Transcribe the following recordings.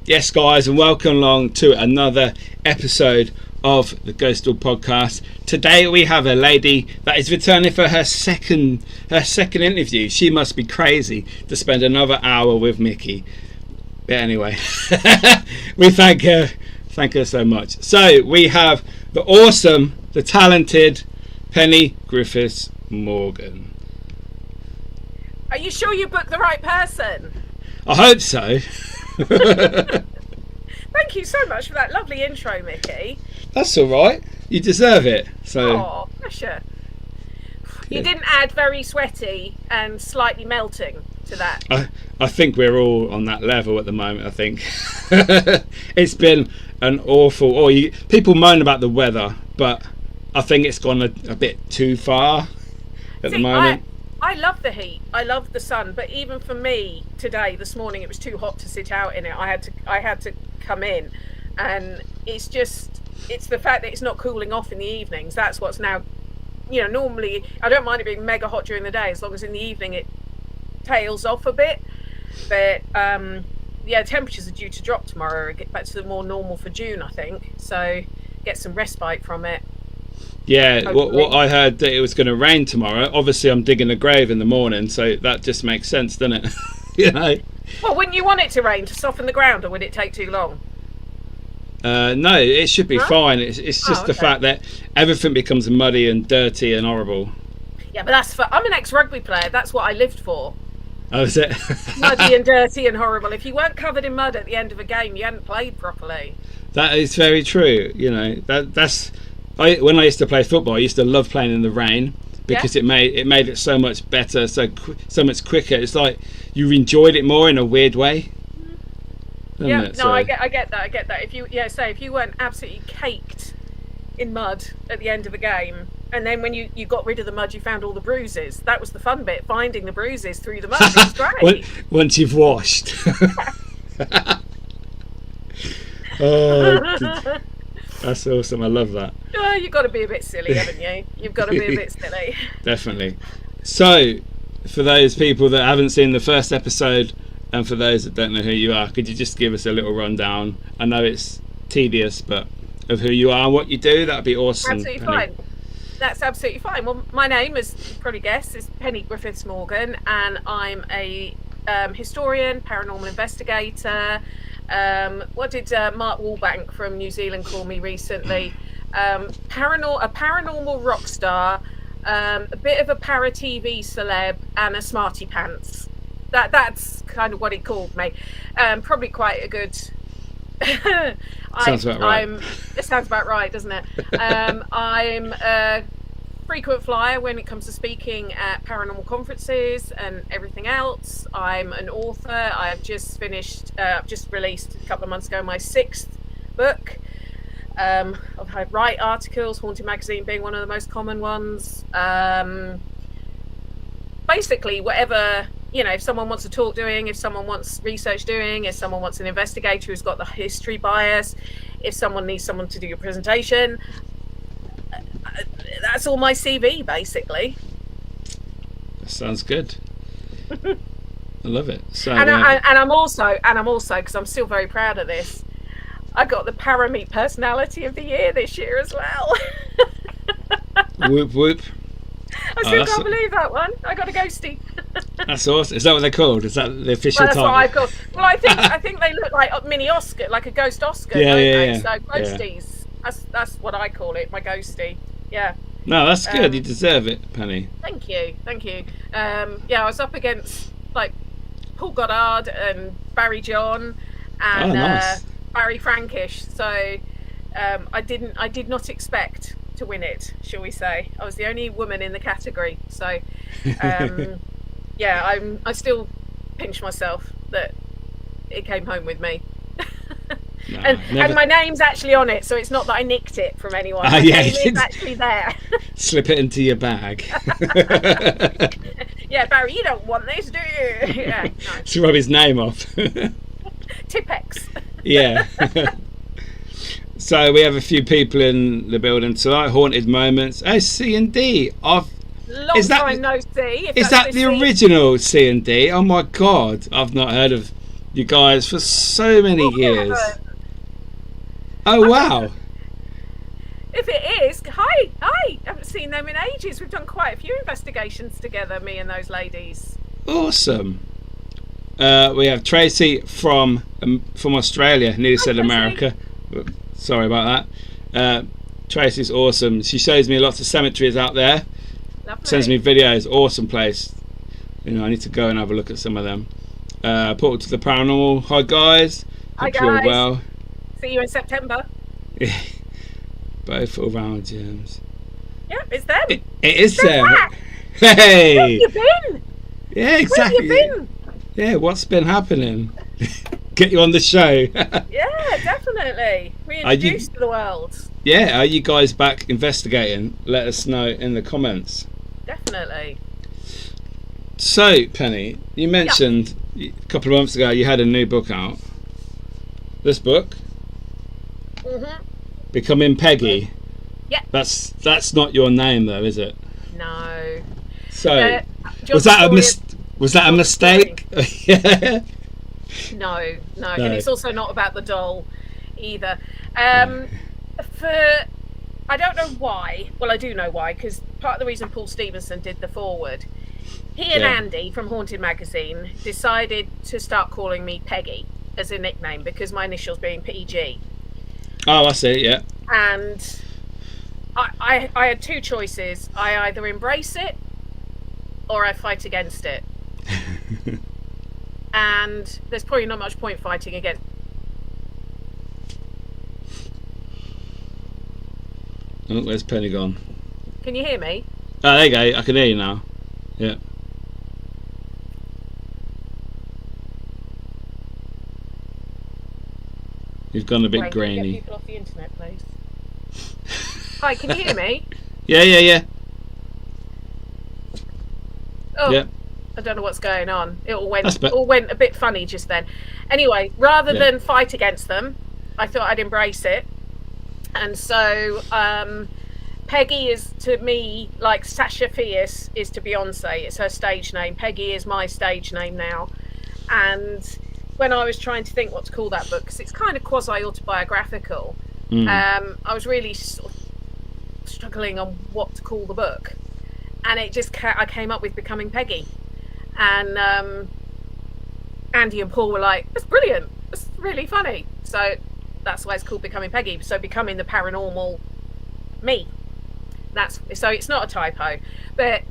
Yes, guys, and welcome along to another episode of the Ghostoul Podcast. Today we have a lady that is returning for her second interview. She must be crazy to spend another hour with Mickey. But anyway, we thank her so much. So we have the awesome, the talented Penny Griffiths Morgan. Are you sure you booked the right person? I hope so. Thank you so much for that lovely intro, Mickey. That's all right. You deserve it. So. Oh, pressure. You didn't add very sweaty and slightly melting to that. I think we're all on that level at the moment. I think it's been an awful. People moan about the weather, but I think it's gone a bit too far at the moment. I love the heat. I love the sun, but even for me today, this morning, it was too hot to sit out in it. I had to come in, and it's the fact that it's not cooling off in the evenings. That's what's now, normally I don't mind it being mega hot during the day as long as in the evening it tails off a bit. But temperatures are due to drop tomorrow and get back to the more normal for June, I think. So get some respite from it. Yeah, what I heard that it was going to rain tomorrow. Obviously, I'm digging a grave in the morning, so that just makes sense, doesn't it? Well, wouldn't you want it to rain to soften the ground, or would it take too long? No, it should be fine. It's just the fact that everything becomes muddy and dirty and horrible. Yeah, but I'm an ex-rugby player. That's what I lived for. Oh, is it? Muddy and dirty and horrible. If you weren't covered in mud at the end of a game, you hadn't played properly. That is very true. When I used to play football, I used to love playing in the rain because it made it so much better, so much quicker. It's like you enjoyed it more in a weird way. Yeah, no, I get that. If you weren't absolutely caked in mud at the end of a game, and then when you got rid of the mud, you found all the bruises. That was the fun bit, finding the bruises through the mud. It was great. Once you've washed. Oh. That's awesome. I love that. Oh, you've got to be a bit silly, haven't you? You've got to be a bit silly. Definitely. So, for those people that haven't seen the first episode, and for those that don't know who you are, could you just give us a little rundown? I know it's tedious, but of who you are and what you do, that'd be awesome. Absolutely fine. That's absolutely fine. Well, my name, as you probably guessed, is Penny Griffiths Morgan, and I'm a historian, paranormal investigator. What did Mark Wallbank from New Zealand call me recently? A paranormal rock star, a bit of a para-TV celeb, and a smarty pants. That's kind of what he called me. Probably quite a good... Sounds about right. It sounds about right, doesn't it? I'm a frequent flyer when it comes to speaking at paranormal conferences and everything else. I'm an author. I've just released a couple of months ago my 6th book. I've had write articles, Haunted magazine being one of the most common ones. Basically, whatever, if someone wants a talk doing, if someone wants research doing, if someone wants an investigator who's got the history bias, if someone needs someone to do your presentation, that's all my CV, basically. That sounds good. I love it. So, I'm also because I'm still very proud of this, I got the Parameet Personality of the Year this year as well. Whoop whoop. I still can't believe that one. I got a ghostie. That's awesome. Is that what they're called? Is that the official title? That's what I've called. Well, I think they look like a mini Oscar, like a ghost Oscar. Yeah. So ghosties. Yeah. That's what I call it. My ghostie. Yeah. No, that's good. You deserve it, Penny. Thank you. I was up against like Paul Goddard and Barry John and nice. Barry Frankish. So I did not expect to win it, shall we say. I was the only woman in the category. So I still pinch myself that it came home with me. No, and my name's actually on it, so it's not that I nicked it from anyone. It's actually there. Slip it into your bag. Yeah, Barry, you don't want this, do you? Yeah, nice. To rub his name off. Tipex. Yeah. So we have a few people in the building tonight. Haunted Moments. Oh, C&D. Long time no see. Is that the original C&D? Oh my God, I've not heard of you guys for so many years. Yeah. Oh wow! If it is, hi! I haven't seen them in ages. We've done quite a few investigations together, me and those ladies. Awesome. We have Tracy from Australia. Nearly said America. Sorry about that. Tracy's awesome. She shows me lots of cemeteries out there. Lovely. Sends me videos. Awesome place. I need to go and have a look at some of them. Portal to the Paranormal. Hi guys. Hi Hope you're guys. well. See you in September. Both all round gems. Yep, it's them. It is them. Back. Hey. Where have you been? Yeah, exactly. Where have you been? Yeah, what's been happening? Get you on the show. Yeah, definitely. Reintroduced to the world. Yeah, are you guys back investigating? Let us know in the comments. Definitely. So, Penny, you mentioned a couple of months ago you had a new book out. This book, Becoming Peggy. Yeah. That's not your name though, is it? No. So, was that a mistake? Yeah. No, and it's also not about the doll either. I don't know why. Well, I do know why, because part of the reason Paul Stevenson did the foreword, he and Andy from Haunted Magazine decided to start calling me Peggy as a nickname because my initials being PG. Oh, I see. Yeah. And I had two choices. I either embrace it or I fight against it. And there's probably not much point fighting against. Oh, where's Penny gone? Can you hear me? Oh, there you go. I can hear you now. Yeah. You've gone a bit grainy. Get people off the internet, please. Hi, can you hear me? Yeah. Oh, yeah. I don't know what's going on. It all went a bit funny just then. Anyway, rather than fight against them, I thought I'd embrace it. And so Peggy is to me like Sasha Fierce is to Beyonce. It's her stage name. Peggy is my stage name now. And when I was trying to think what to call that book, because it's kind of quasi-autobiographical, I was really sort of struggling on what to call the book. And it just I came up with Becoming Peggy. And Andy and Paul were like, that's brilliant, that's really funny. So that's why it's called Becoming Peggy. So becoming the paranormal me. So it's not a typo. But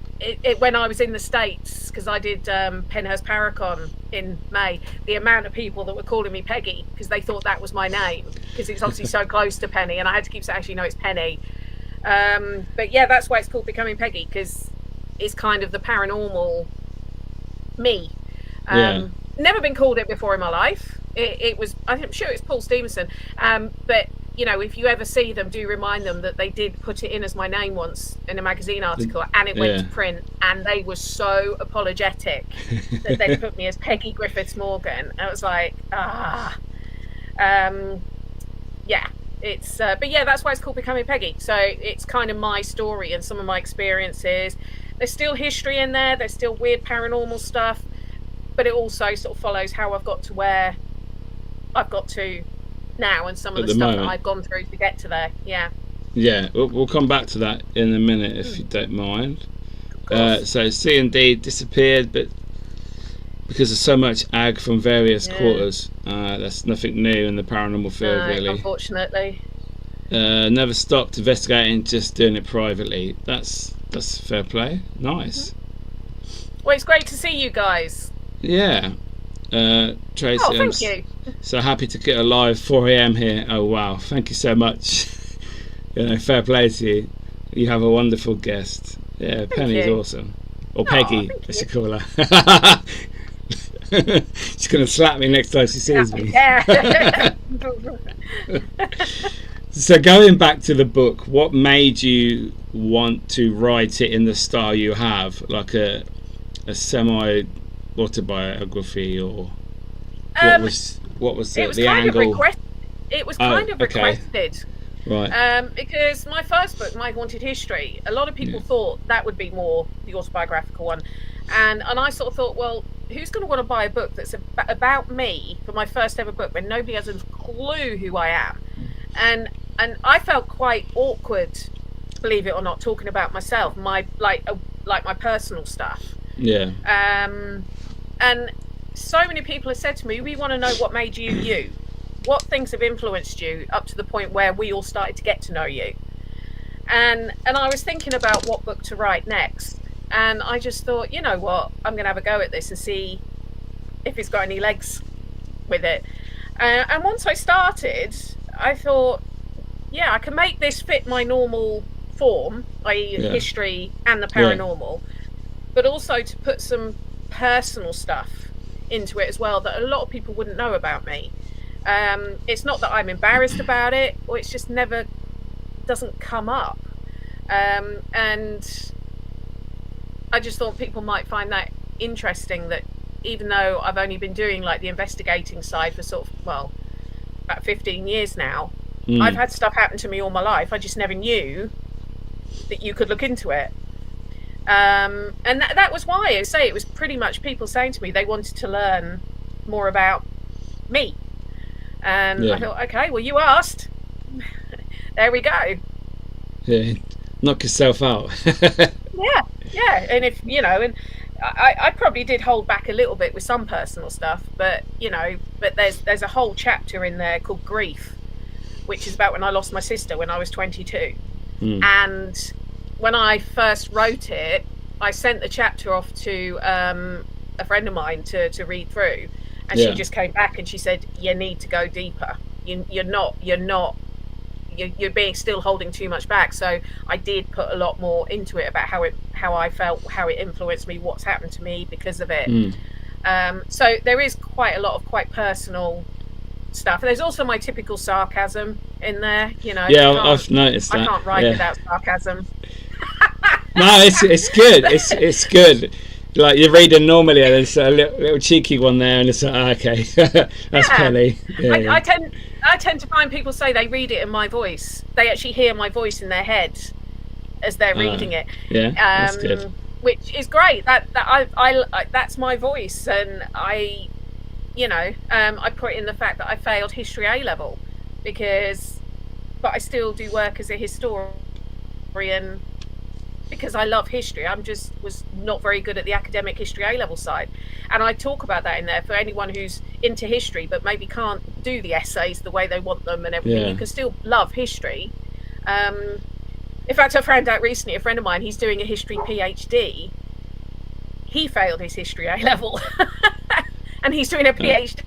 when I was in the States, because I did Penhurst Paracon in May, the amount of people that were calling me Peggy because they thought that was my name, because it's obviously so close to Penny, and I had to keep saying, actually no, it's Penny. But yeah, that's why it's called Becoming Peggy, because it's kind of the paranormal me. Never been called it before in my life. It was, I'm sure it's Paul Stevenson, but you know, if you ever see them, do remind them that they did put it in as my name once in a magazine article, and it went to print, and they were so apologetic that they put me as Peggy Griffiths Morgan. And I was like, it's but yeah, that's why it's called Becoming Peggy. So it's kind of my story and some of my experiences. There's still history in there, there's still weird paranormal stuff, but it also sort of follows how I've got to where I've got to now, and some of the stuff that I've gone through to get to there. Yeah, we'll come back to that in a minute if you don't mind. So C&D disappeared, but because of so much ag from various quarters, that's nothing new in the paranormal field, really. Unfortunately. Never stopped investigating, just doing it privately. That's fair play. Nice. Well, it's great to see you guys. Yeah. Tracy, thank you. So happy to get a live 4 a.m. here. Oh wow, thank you so much. Fair play to you. You have a wonderful guest. Yeah, Penny's awesome. Or Peggy, I should call her. She's gonna slap me next time she sees me. Yeah. So going back to the book, what made you want to write it in the style you have, like a semi autobiography, or what was the angle? It was kind of requested, right? Because my first book, My Haunted History, a lot of people thought that would be more the autobiographical one, and I sort of thought, well, who's going to want to buy a book that's about me for my first ever book when nobody has a clue who I am? And I felt quite awkward, believe it or not, talking about myself, my my personal stuff. Yeah. And so many people have said to me, we want to know what made you you. What things have influenced you up to the point where we all started to get to know you? And I was thinking about what book to write next. And I just thought, you know what, I'm going to have a go at this and see if it's got any legs with it. And once I started, I thought, yeah, I can make this fit my normal form, i.e. history and the paranormal, but also to put some personal stuff into it as well that a lot of people wouldn't know about me. It's not that I'm embarrassed about it, or it's just never doesn't come up. And I just thought people might find that interesting, that even though I've only been doing like the investigating side for sort of, well, about 15 years now, I've had stuff happen to me all my life. I just never knew that you could look into it. And that was why I say it was pretty much people saying to me they wanted to learn more about me. And I thought, okay, well, you asked. There we go. Yeah, knock yourself out. Yeah. And if, you know, and I probably did hold back a little bit with some personal stuff, but, you know, but there's a whole chapter in there called Grief, which is about when I lost my sister when I was 22. And when I first wrote it, I sent the chapter off to a friend of mine to read through. And she just came back and she said, you need to go deeper. You're being still holding too much back. So I did put a lot more into it about how I felt, how it influenced me, what's happened to me because of it. So there is quite a lot of quite personal stuff. There's also my typical sarcasm in there, you know. Yeah, I've noticed that. I can't write without sarcasm. No, it's good. It's good. Like you're reading normally, and there's a little cheeky one there, and it's like, okay, that's Penny. I tend to find people say they read it in my voice. They actually hear my voice in their head as they're reading it. Yeah, that's good. Which is great. I that's my voice, and I put in the fact that I failed history A level but I still do work as a historian. Because I love history, was not very good at the academic history A level side, and I talk about that in there for anyone who's into history but maybe can't do the essays the way they want them and everything. You can still love history. In fact, I found out recently, a friend of mine, he's doing a history PhD. He failed his history A level, and he's doing a PhD.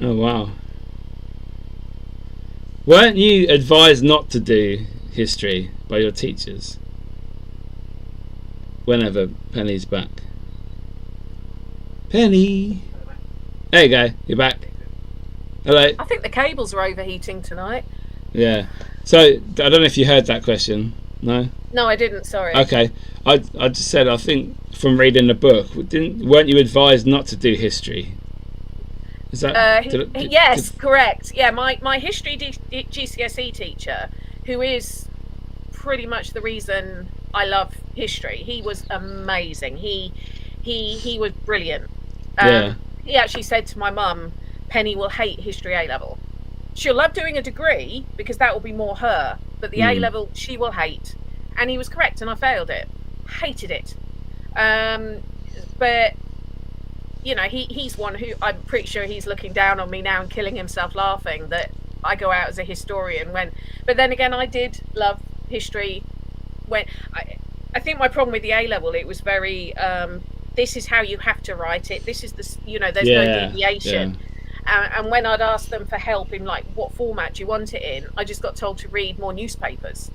Oh wow! Weren't you advised not to do history by your teachers? Whenever Penny's back. Penny! There you go, you're back. Hello. I think the cables are overheating tonight. Yeah. So, I don't know if you heard that question. No? No, I didn't, sorry. Okay. I just said, I think from reading the book, weren't you advised not to do history? Is that... yes, correct. Yeah, my history GCSE teacher, who is pretty much the reason I love history. He was amazing. He was brilliant. He actually said to my mum, Penny will hate history A level. She'll love doing a degree because that will be more her, but the A level she will hate. And he was correct, and I failed it. Hated it. But you know, he's one who I'm pretty sure he's looking down on me now and killing himself laughing that I go out as a historian but then again, I did love history. When I think my problem with the A level, it was very this is how you have to write it, this is there's no deviation. And when I'd ask them for help in like what format do you want it in, I just got told to read more newspapers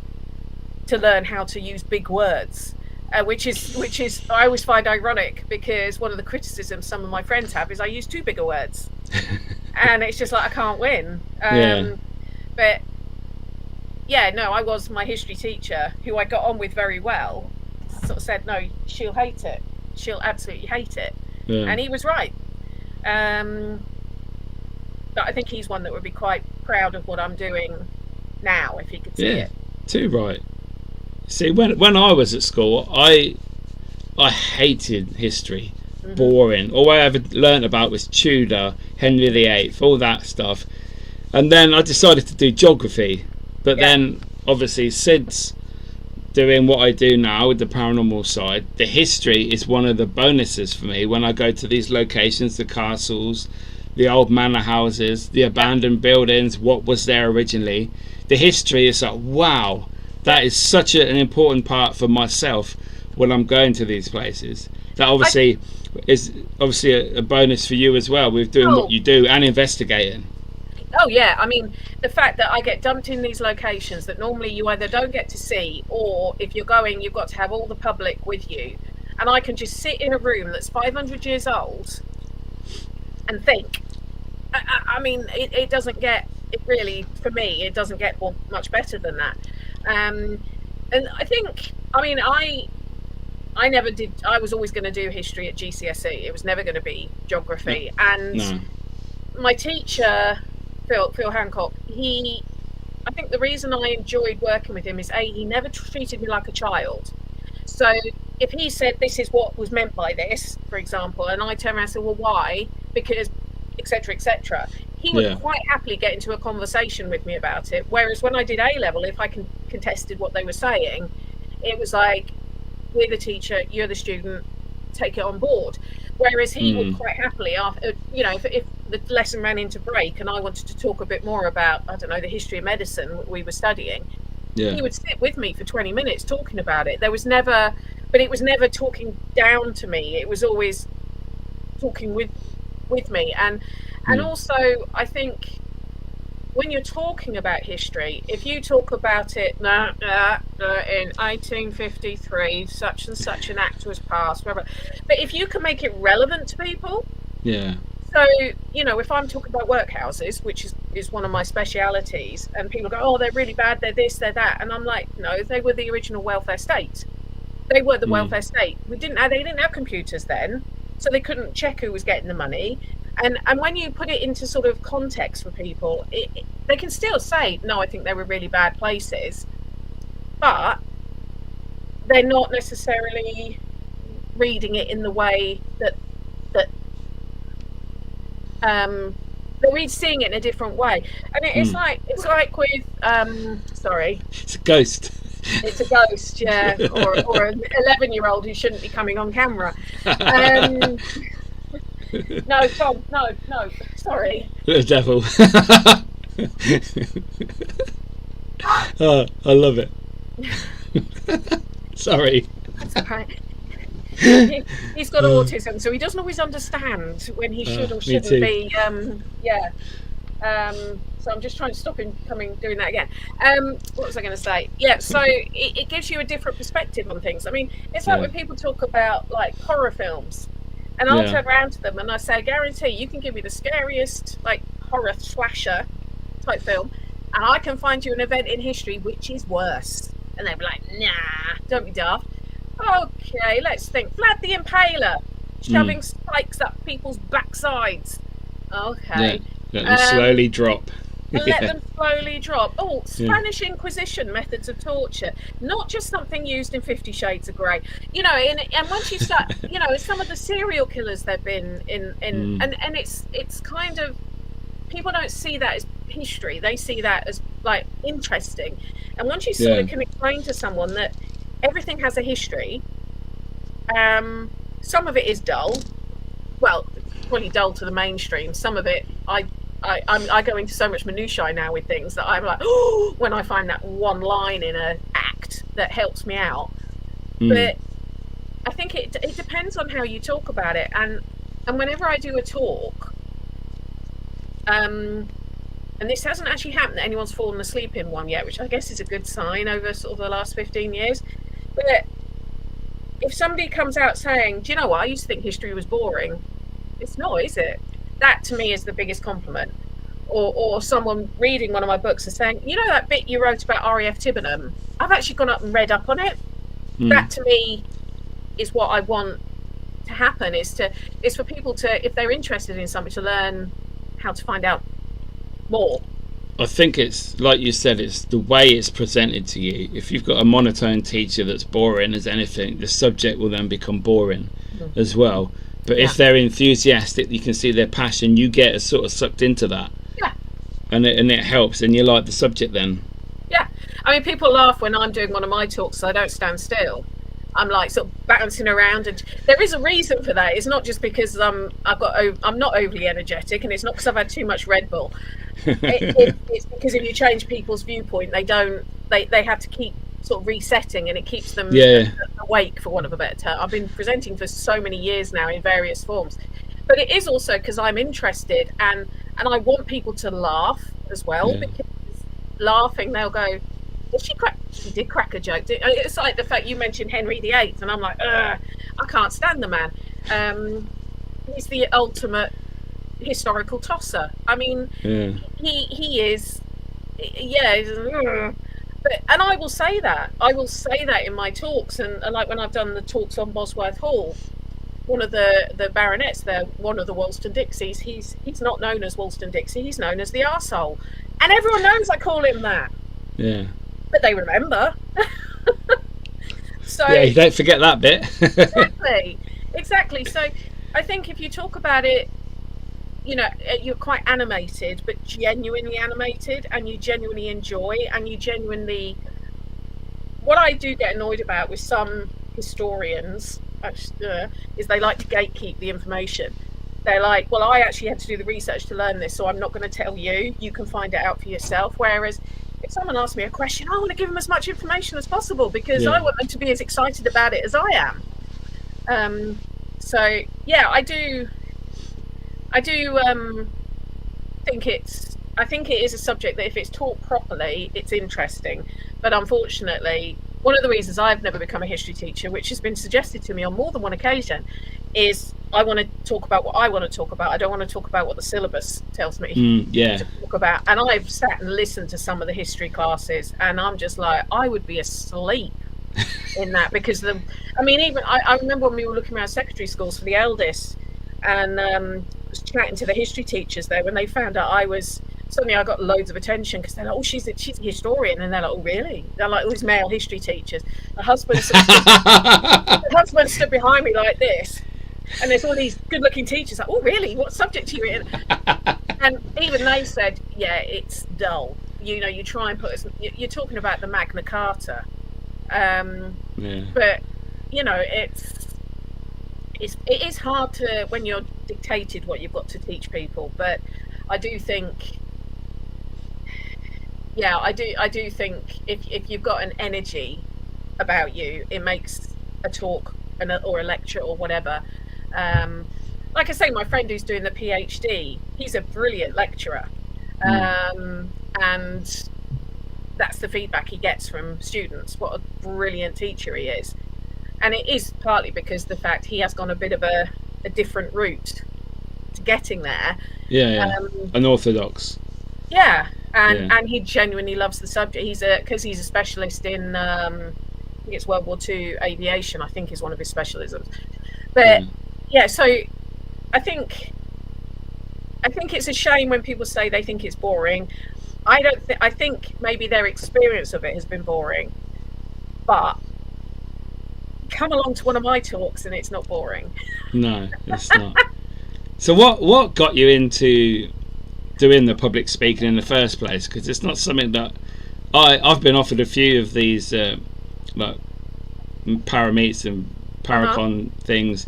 to learn how to use big words, which is I always find ironic, because one of the criticisms some of my friends have is I use too big of words. And it's just like I can't win. But I was my history teacher, who I got on with very well, sort of said, no, she'll hate it. She'll absolutely hate it. And he was right. But I think he's one that would be quite proud of what I'm doing now, if he could see it. Too right. See, when I was at school, I hated history. boring. All I ever learnt about was Tudor, Henry VIII, all that stuff. And then I decided to do geography. But then, obviously, since doing what I do now with the paranormal side, the history is one of the bonuses for me when I go to these locations, the castles, the old manor houses, the abandoned buildings, what was there originally. The history is like, wow, that is such an important part for myself when I'm going to these places. That obviously is obviously a bonus for you as well with doing what you do and investigating. Oh yeah, I mean, the fact that I get dumped in these locations that normally you either don't get to see, or if you're going, you've got to have all the public with you, and I can just sit in a room that's 500 years old and think. I mean, it doesn't get, it really, for me, it doesn't get much better than that. And I think, I mean, I never did, I was always going to do history at GCSE. It was never going to be geography. And my teacher, Phil Hancock, I think the reason I enjoyed working with him is he never treated me like a child. So if he said this is what was meant by this, for example, and I turned around and said, well, why? Because etc., he would quite happily get into a conversation with me about it. Whereas when I did A-level, if I contested what they were saying, it was like, we're the teacher, you're the student, take it on board. Whereas he would quite happily, after, you know, if the lesson ran into break and I wanted to talk a bit more about, I don't know, the history of medicine we were studying, he would sit with me for 20 minutes talking about it. There was never, but it was never talking down to me. It was always talking with me. And also, I think when you're talking about history, if you talk about it in 1853, such and such an act was passed, but if you can make it relevant to people, so, you know, if I'm talking about workhouses, which is one of my specialities, and people go, oh, they're really bad, they're this, they're that, and I'm like, no, they were the original welfare state. They were the welfare state. They didn't have computers then, so they couldn't check who was getting the money. And when you put it into sort of context for people, they can still say, no, I think they were really bad places, but they're not necessarily reading it in the way that they're seeing it in a different way. And it's like with sorry, it's a ghost. It's a ghost, yeah, or an 11-year-old who shouldn't be coming on camera. No, Tom, no, sorry. The devil. Oh, I love it. Sorry. That's okay. He's got autism, so he doesn't always understand when he should or shouldn't be. So I'm just trying to stop him doing that again. What was I going to say? Yeah, so it gives you a different perspective on things. I mean, it's like when people talk about like horror films. And I'll turn around to them and I say, I guarantee you can give me the scariest like horror slasher type film, and I can find you an event in history which is worse. And they'll be like, nah, don't be daft. Okay, let's think. Vlad the Impaler shoving spikes up people's backsides. Okay. Let them slowly drop. And let them slowly drop. Oh, Spanish Inquisition methods of torture, not just something used in 50 Shades of Grey. You know, and once you start, you know, some of the serial killers they've been in and it's kind of, people don't see that as history. They see that as like interesting. And once you sort of can explain to someone that everything has a history, some of it is dull. Well, probably dull to the mainstream. Some of it, I go into so much minutiae now with things that I'm like, oh, when I find that one line in an act that helps me out. But I think it depends on how you talk about it. And whenever I do a talk, and this hasn't actually happened that anyone's fallen asleep in one yet, which I guess is a good sign over sort of the last 15 years. But if somebody comes out saying, do you know what, I used to think history was boring. It's not, is it? That to me is the biggest compliment. Or someone reading one of my books and saying, you know that bit you wrote about R.A.F. Tibenham? I've actually gone up and read up on it. That to me is what I want to happen, is for people to, if they're interested in something, to learn how to find out more. I think it's, like you said, it's the way it's presented to you. If you've got a monotone teacher that's boring as anything, the subject will then become boring as well. But if they're enthusiastic, you can see their passion, you get sort of sucked into that. Yeah. And it helps, and you like the subject then. Yeah. I mean, people laugh when I'm doing one of my talks, so I don't stand still. I'm like sort of bouncing around, and there is a reason for that. It's not just because I'm not overly energetic, and it's not because I've had too much Red Bull. It's because if you change people's viewpoint, they have to keep sort of resetting, and it keeps them awake, for want of a better term. I've been presenting for so many years now in various forms, but it is also because I'm interested, and I want people to laugh as well, because laughing, they'll go, she did crack a joke. It's like the fact you mentioned Henry VIII, and I'm like, I can't stand the man. He's the ultimate historical tosser. I mean, he is, but, and I will say that in my talks, and like when I've done the talks on Bosworth Hall, one of the baronets there, one of the Wollstonecrafts, he's not known as Wollstonecraft, he's known as the arsehole, and everyone knows I call him that. Yeah. But they remember. So you don't forget that bit. Exactly. So I think if you talk about it, you're quite animated, but genuinely animated, and you genuinely enjoy, and you genuinely. What I do get annoyed about with some historians is they like to gatekeep the information. They're like, well, I actually had to do the research to learn this, so I'm not going to tell you. You can find it out for yourself. Whereas if someone asks me a question, I want to give them as much information as possible, because I want them to be as excited about it as I am. So yeah, I do think it is a subject that if it's taught properly, it's interesting. But unfortunately, one of the reasons I've never become a history teacher, which has been suggested to me on more than one occasion, is I want to talk about what I want to talk about. I don't want to talk about what the syllabus tells me to talk about. And I've sat and listened to some of the history classes, and I'm just like, I would be asleep in that, because I remember when we were looking around secondary schools for the eldest, and was chatting to the history teachers there, when they found out suddenly I got loads of attention, because they're like, oh, she's a historian, and they're like, oh, really? They're like all these male history teachers. The husband stood behind me like this, and there's all these good-looking teachers like, oh, really? What subject are you in? And even they said, yeah, it's dull. You try and put you're talking about the Magna Carta, but it is hard to, when you're dictated what you've got to teach people. But I do think, I do think if you've got an energy about you, it makes a talk or a lecture or whatever. Like I say, my friend who's doing the PhD, he's a brilliant lecturer, and that's the feedback he gets from students, what a brilliant teacher he is. And it is partly because the fact he has gone a bit of a different route to getting there. Unorthodox. And he genuinely loves the subject. Because he's a specialist in I think it's World War II aviation, I think, is one of his specialisms. But so I think it's a shame when people say they think it's boring. I think maybe their experience of it has been boring, but come along to one of my talks and it's not boring. No, it's not. So what got you into doing the public speaking in the first place? Because it's not something that I've been offered a few of these like parameets and paracon things.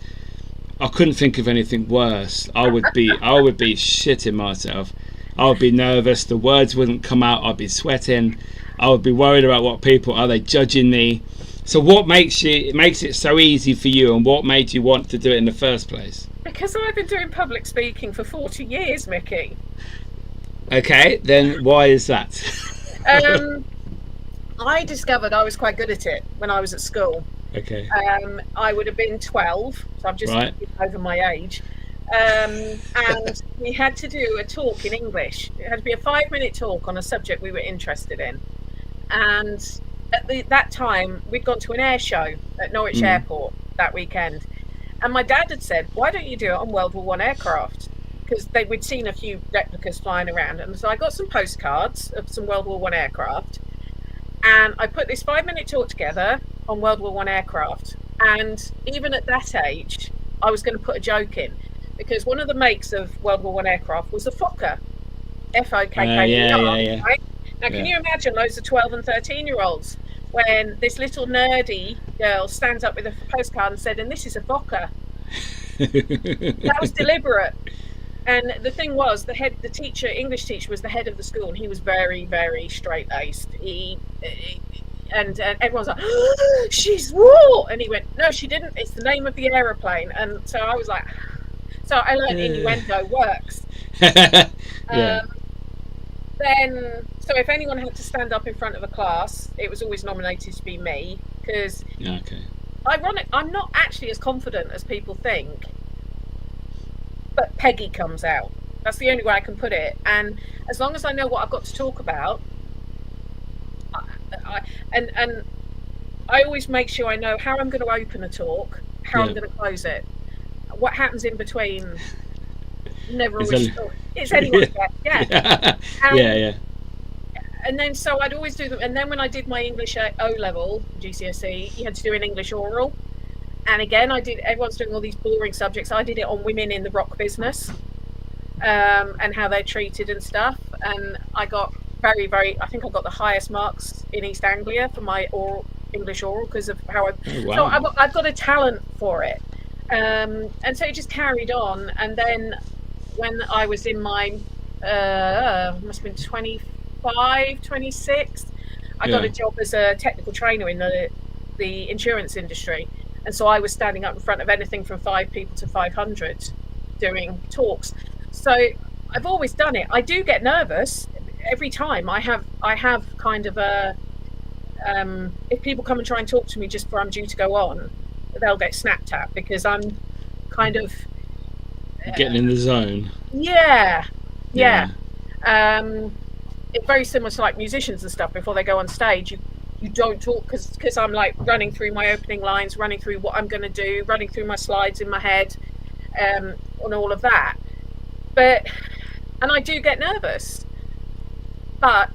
I couldn't think of anything worse. I would be shitting myself. I would be nervous. The words wouldn't come out. I'd be sweating. I would be worried about what people are they judging me. So what makes it so easy for you, and what made you want to do it in the first place? Because I've been doing public speaking for 40 years, Mickey. Okay, then why is that? I discovered I was quite good at it when I was at school. Okay. I would have been 12, so I'm just over my age. And we had to do a talk in English. It had to be a 5-minute talk on a subject we were interested in. And at that time, we'd gone to an air show at Norwich Airport that weekend. And my dad had said, why don't you do it on World War I aircraft? Because we'd seen a few replicas flying around. And so I got some postcards of some World War I aircraft. And I put this 5-minute talk together on World War I aircraft. And even at that age, I was going to put a joke in, because one of the makes of World War One aircraft was a Fokker, Fokker. Yeah. Right? Now, can you imagine loads of 12 and 13-year-olds when this little nerdy girl stands up with a postcard and said, "And this is a Fokker." That was deliberate. And the thing was, the teacher, English teacher, was the head of the school, and he was very, very straight-laced. And everyone's like, "Oh, she's war," and he went, "No, she didn't. It's the name of the aeroplane." And so I was like, so I learned innuendo works. Then, so if anyone had to stand up in front of a class, it was always nominated to be me, because I'm not actually as confident as people think, but Peggy comes out. That's the only way I can put it. And as long as I know what I've got to talk about, I always make sure I know how I'm going to open a talk, how I'm going to close it, what happens in between. Never always sure. It's anyone's guess. And then so I'd always do them. And then when I did my English O level GCSE, you had to do an English oral. And again, everyone's doing all these boring subjects. I did it on women in the rock business, and how they're treated and stuff. And I got I think I got the highest marks in East Anglia for my English oral, because of how so I've got a talent for it. And so it just carried on. And then when I was in my must have been 25, 26, I got a job as a technical trainer in the insurance industry. And so I was standing up in front of anything from 5 people to 500 doing talks. So I've always done it. I do get nervous every time. I have kind of a if people come and try and talk to me just before I'm due to go on, they'll get snapped at, because I'm kind of getting in the zone. It's very similar to like musicians and stuff. Before they go on stage, you don't talk, because I'm like running through my opening lines, running through what I'm going to do, running through my slides in my head, and all of that. And I do get nervous, but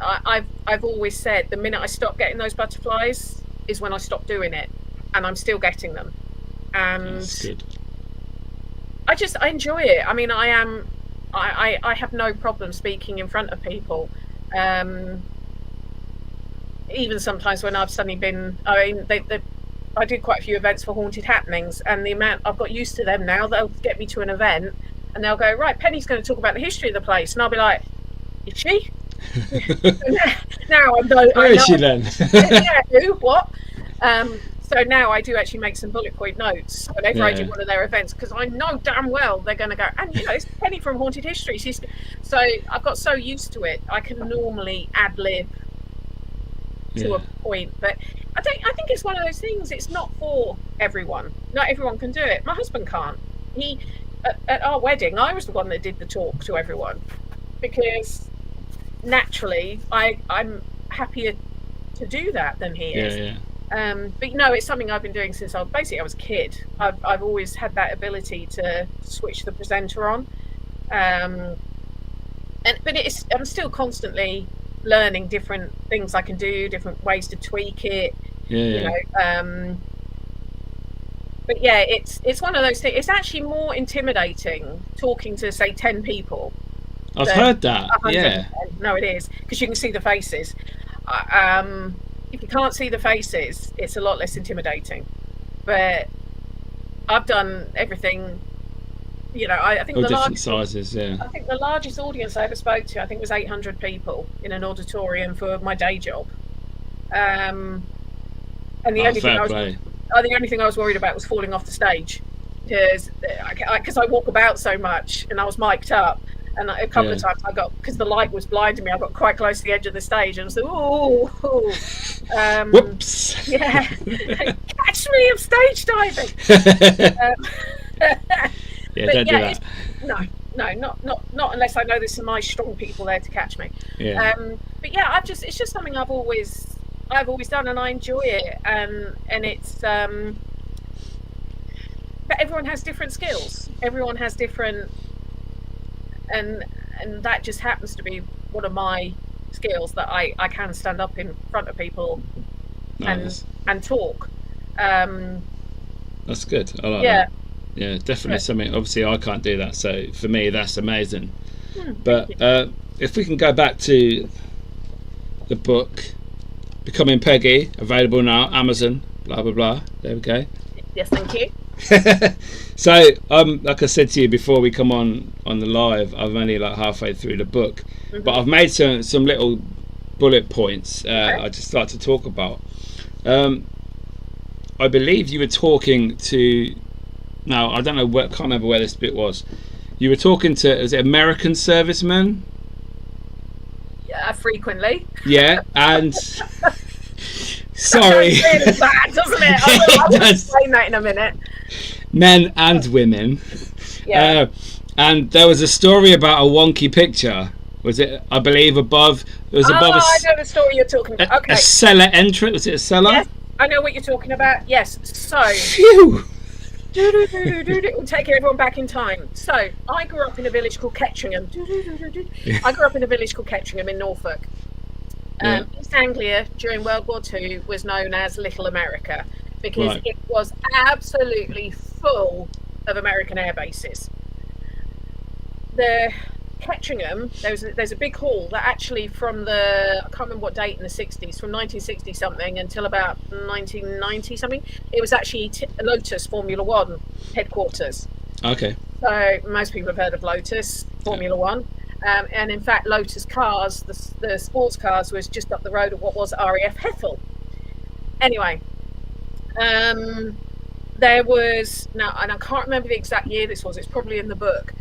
I've always said the minute I stop getting those butterflies is when I stop doing it, and I'm still getting them. And that's good. I enjoy it. I mean, I have no problem speaking in front of people. Even sometimes when I've suddenly been, I did quite a few events for Haunted Happenings, and the amount I've got used to them now, they'll get me to an event and they'll go, "Right, Penny's going to talk about the history of the place," and I'll be like, "Is she?" Now Where is she then? Yeah, who? What? So now I do actually make some bullet point notes whenever I do one of their events, because I know damn well they're going to go, "And it's Penny from Haunted Histories." So I've got so used to it, I can normally ad-lib to a point. But I think it's one of those things. It's not for everyone. Not everyone can do it. My husband can't. At our wedding, I was the one that did the talk to everyone, because naturally I'm happier to do that than he is. But it's something I've been doing since I was a kid. I've always had that ability to switch the presenter on, but I'm still constantly learning different things I can do, different ways to tweak it. But yeah, it's one of those things. It's actually more intimidating talking to, say, 10 people. I've heard that. Yeah. No, it is, because you can see the faces. If you can't see the faces, it's a lot less intimidating. But I've done everything. I think the largest sizes. I think the largest audience I ever spoke to, I think, was 800 people in an auditorium for my day job. And the only thing I was worried about was falling off the stage, because I walk about so much and I was mic'd up. And a couple of times because the light was blinding me, I got quite close to the edge of the stage and I was like, "Ooh, whoops!" Yeah, catch me! I'm stage diving. Don't do that. No, not unless I know there's some nice strong people there to catch me. But yeah, it's just something I've always done, and I enjoy it. And it's but everyone has different skills. Everyone has different. And that just happens to be one of my skills, that I can stand up in front of people and talk. That's good. I like that. Yeah, definitely something. Obviously, I can't do that, so for me, that's amazing. But if we can go back to the book, Becoming Peggy, available now, Amazon, blah blah blah. There we go. Yes, thank you. So, like I said to you before we come on the live, I'm only like halfway through the book, but I've made some little bullet points. I just start to talk about. I believe you were talking to. No, I don't know. Can't remember where this bit was. You were talking to. Was it American servicemen? Yeah, frequently. Yeah, and. Sorry. That's really bad, doesn't it? I'll explain that in a minute. Men and women. Yeah. And there was a story about a wonky picture. Was it? I believe above. It was above. I know the story you're talking about. Okay. A cellar entrance. Was it a cellar? Yes, I know what you're talking about. Yes. So. Phew. We'll take everyone back in time. So I grew up in a village called Ketteringham. I grew up in a village called Ketteringham in Norfolk. East Anglia during World War II was known as Little America because it was absolutely full of American air bases. The Ketteringham, there's a big hall that actually from I can't remember what date in the 60s, from 1960 something until about 1990 something, it was actually Lotus Formula One headquarters. Okay. So most people have heard of Lotus Formula One. And in fact, Lotus cars, the sports cars, was just up the road at what was RAF Hethel. Anyway, there was, now, and I can't remember the exact year this was, it's probably in the book,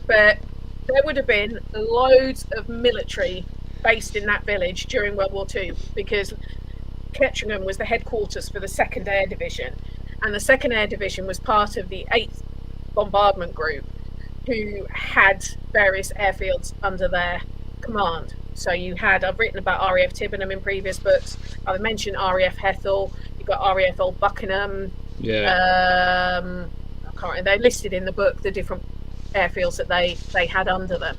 but there would have been loads of military based in that village during World War II because Ketteringham was the headquarters for the 2nd Air Division, and the 2nd Air Division was part of the 8th Bombardment Group, who had various airfields under their command. So you had, I've written about RAF Tibenham in previous books. I've mentioned RAF Hethel. You've got RAF Old Buckingham. Yeah. I can't remember. They're listed in the book, the different airfields that they had under them.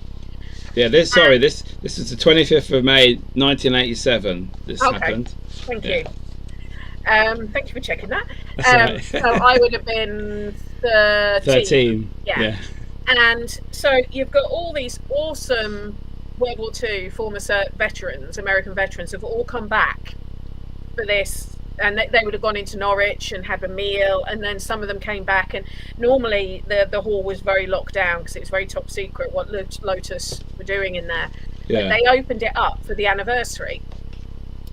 Yeah, this is the 25th of May 1987 this happened. Thank you. Thank you for checking that. Right. So I would have been 13. Yeah. And so you've got all these awesome World War II former veterans, American veterans, have all come back for this, and they would have gone into Norwich and had a meal, and then some of them came back, and normally the hall was very locked down because it was very top secret what Lotus were doing in there. But they opened it up for the anniversary,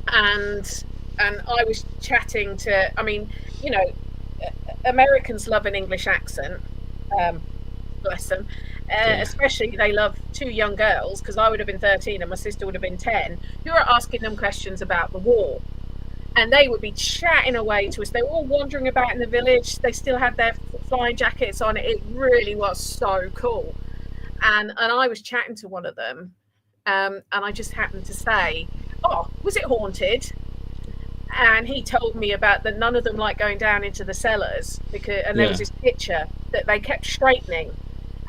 and I was chatting to, I mean, you know, Americans love an English accent. Bless them. Especially they love 2 young girls, because I would have been 13 and my sister would have been 10, who are asking them questions about the war, and they would be chatting away to us. They were all wandering about in the village. They still had their flying jackets on. It really was so cool. And I was chatting to one of them, and I just happened to say, oh, was it haunted? And he told me about that none of them like going down into the cellars because, and there was this picture that they kept straightening,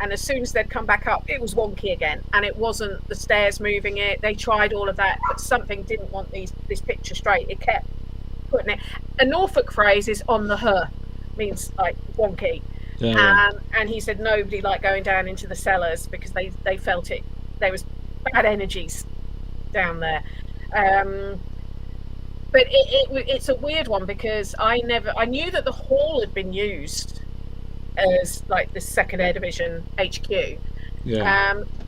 and as soon as they'd come back up, it was wonky again, and it wasn't the stairs moving it. They tried all of that, but something didn't want this picture straight. It kept putting it. A Norfolk phrase is on the her, means like wonky. And he said nobody liked going down into the cellars because they felt it. There was bad energies down there. But it's a weird one because I knew that the hall had been used as like the 2nd Air Division HQ.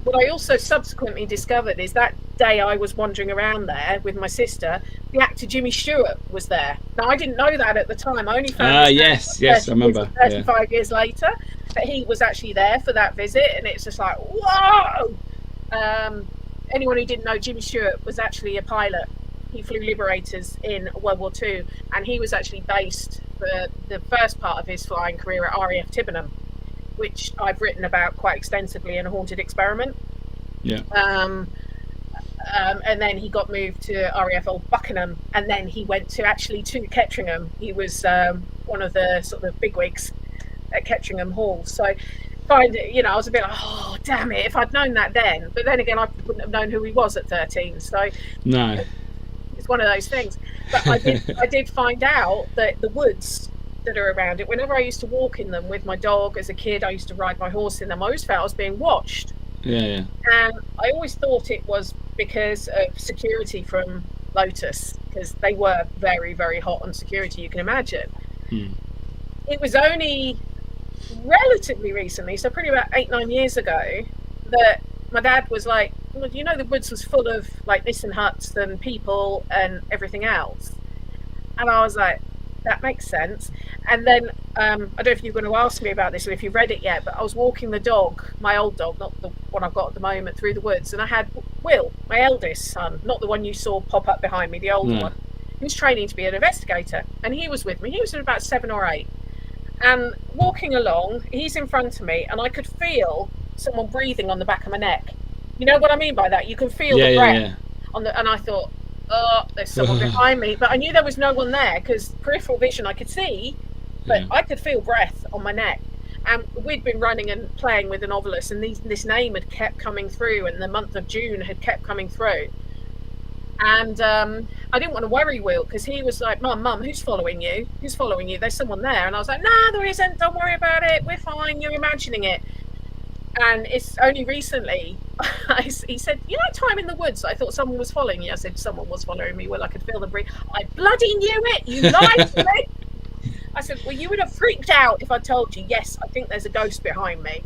What I also subsequently discovered is that day I was wandering around there with my sister, the actor Jimmy Stewart was there. Now I didn't know that at the time. I only found yes, I remember. 35 years later, but he was actually there for that visit, and it's just like, whoa! Anyone who didn't know, Jimmy Stewart was actually a pilot. He flew Liberators in World War II, and he was actually based for the first part of his flying career at RAF Tibenham, which I've written about quite extensively in A Haunted Experiment. And then he got moved to RAF Old Buckingham, and then he went to Ketteringham. He was one of the sort of bigwigs at Ketteringham Hall. So I was a bit like, oh damn it, if I'd known that then. But then again, I wouldn't have known who he was at 13. So no. It's one of those things. But I did find out that the woods that are around it, whenever I used to walk in them with my dog as a kid, I used to ride my horse in them, I always felt I was being watched. Yeah. And I always thought it was because of security from Lotus, because they were very, very hot on security, you can imagine. It was only relatively recently, so probably about 8-9 years ago, that my dad was like, well, you know, the woods was full of like Nissan huts and people and everything else. And I was like, that makes sense. And then I don't know if you're going to ask me about this or if you've read it yet, but I was walking the dog, my old dog, not the one I've got at the moment, through the woods, and I had Will, my eldest son, not the one you saw pop up behind me, the older one. He was training to be an investigator, and he was with me. He was about 7 or 8, and walking along, he's in front of me, and I could feel someone breathing on the back of my neck. You know what I mean by that? You can feel the breath on the, and I thought, oh, there's someone behind me, but I knew there was no one there because peripheral vision I could see, but I could feel breath on my neck. And we'd been running and playing with an ovilus, and this name had kept coming through, and the month of June had kept coming through. And I didn't want to worry Will, because he was like, Mum, who's following you? Who's following you? There's someone there. And I was like, no, there isn't. Don't worry about it. We're fine. You're imagining it. And it's only recently, he said, you know, time in the woods, I thought someone was following you. I said, someone was following me. Well, I could feel them breathe. I bloody knew it. You lied to me. I said, well, you would have freaked out if I told you, yes, I think there's a ghost behind me.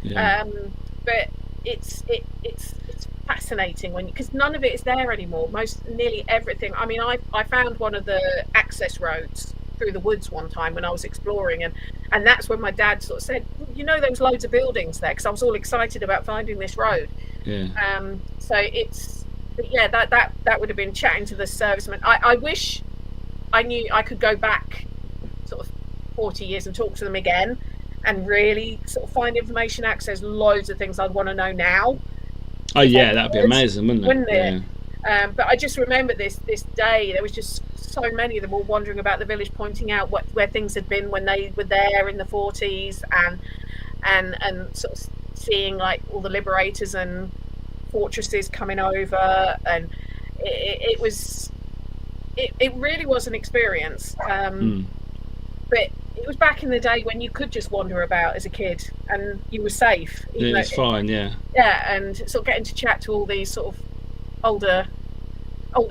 But it's fascinating because none of it is there anymore. Nearly everything. I mean, I found one of the access roads through the woods one time when I was exploring, and that's when my dad sort of said, you know, there was loads of buildings there, because I was all excited about finding this road. So it's, but yeah, that would have been chatting to the serviceman. I wish I knew I could go back sort of 40 years and talk to them again and really sort of find information, access loads of things I'd want to know now. Oh yeah, that'd be amazing, wouldn't it? But I just remember this day, there was just so many of them all wandering about the village, pointing out where things had been when they were there in the 40s, and sort of seeing like all the liberators and fortresses coming over, and it really was an experience. But it was back in the day when you could just wander about as a kid and you were safe. It was fine, yeah, and sort of getting to chat to all these sort of older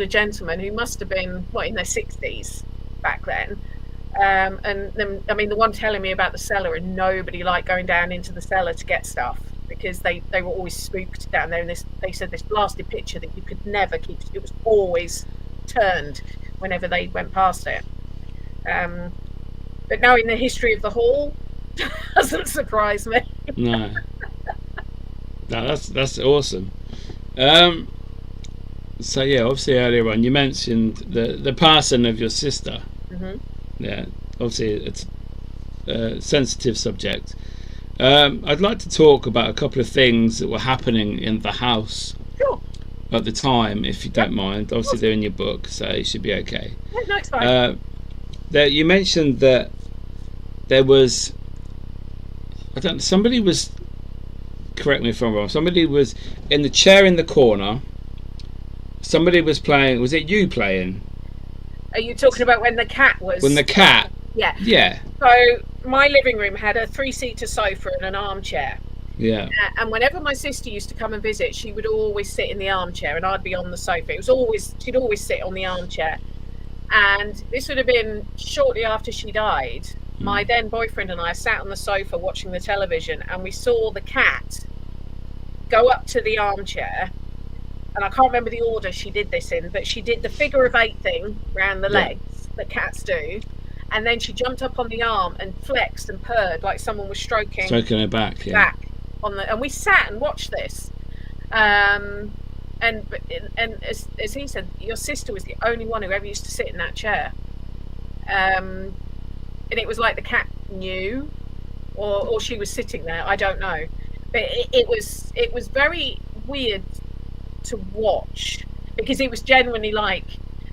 gentlemen who must have been in their 60s back then, and then, I mean, the one telling me about the cellar, and nobody liked going down into the cellar to get stuff because they were always spooked down there, and they said this blasted picture that you could never keep, it was always turned whenever they went past it. But knowing the history of the hall doesn't surprise me. No, that's awesome. So yeah, obviously earlier on you mentioned the passing of your sister. Yeah, obviously it's a sensitive subject. I'd like to talk about a couple of things that were happening in the house at the time, if you don't mind. Obviously they're in your book, so it should be okay. Yeah, no, it's fine. You mentioned that there was, somebody was, correct me if I'm wrong, somebody was in the chair in the corner. Somebody was playing. Was it you playing? Are you talking about when the cat was? When the cat. Yeah. Yeah. So my living room had a 3-seater sofa and an armchair. Yeah. And whenever my sister used to come and visit, she would always sit in the armchair and I'd be on the sofa. She'd always sit on the armchair. And this would have been shortly after she died. My then boyfriend and I sat on the sofa watching the television, and we saw the cat go up to the armchair. And I can't remember the order she did this in, but she did the figure of 8 thing around the legs that cats do, and then she jumped up on the arm and flexed and purred like someone was stroking her back. Yeah. And we sat and watched this. And as he said, your sister was the only one who ever used to sit in that chair. And it was like the cat knew, or she was sitting there. I don't know, but it was very weird to watch, because it was genuinely like,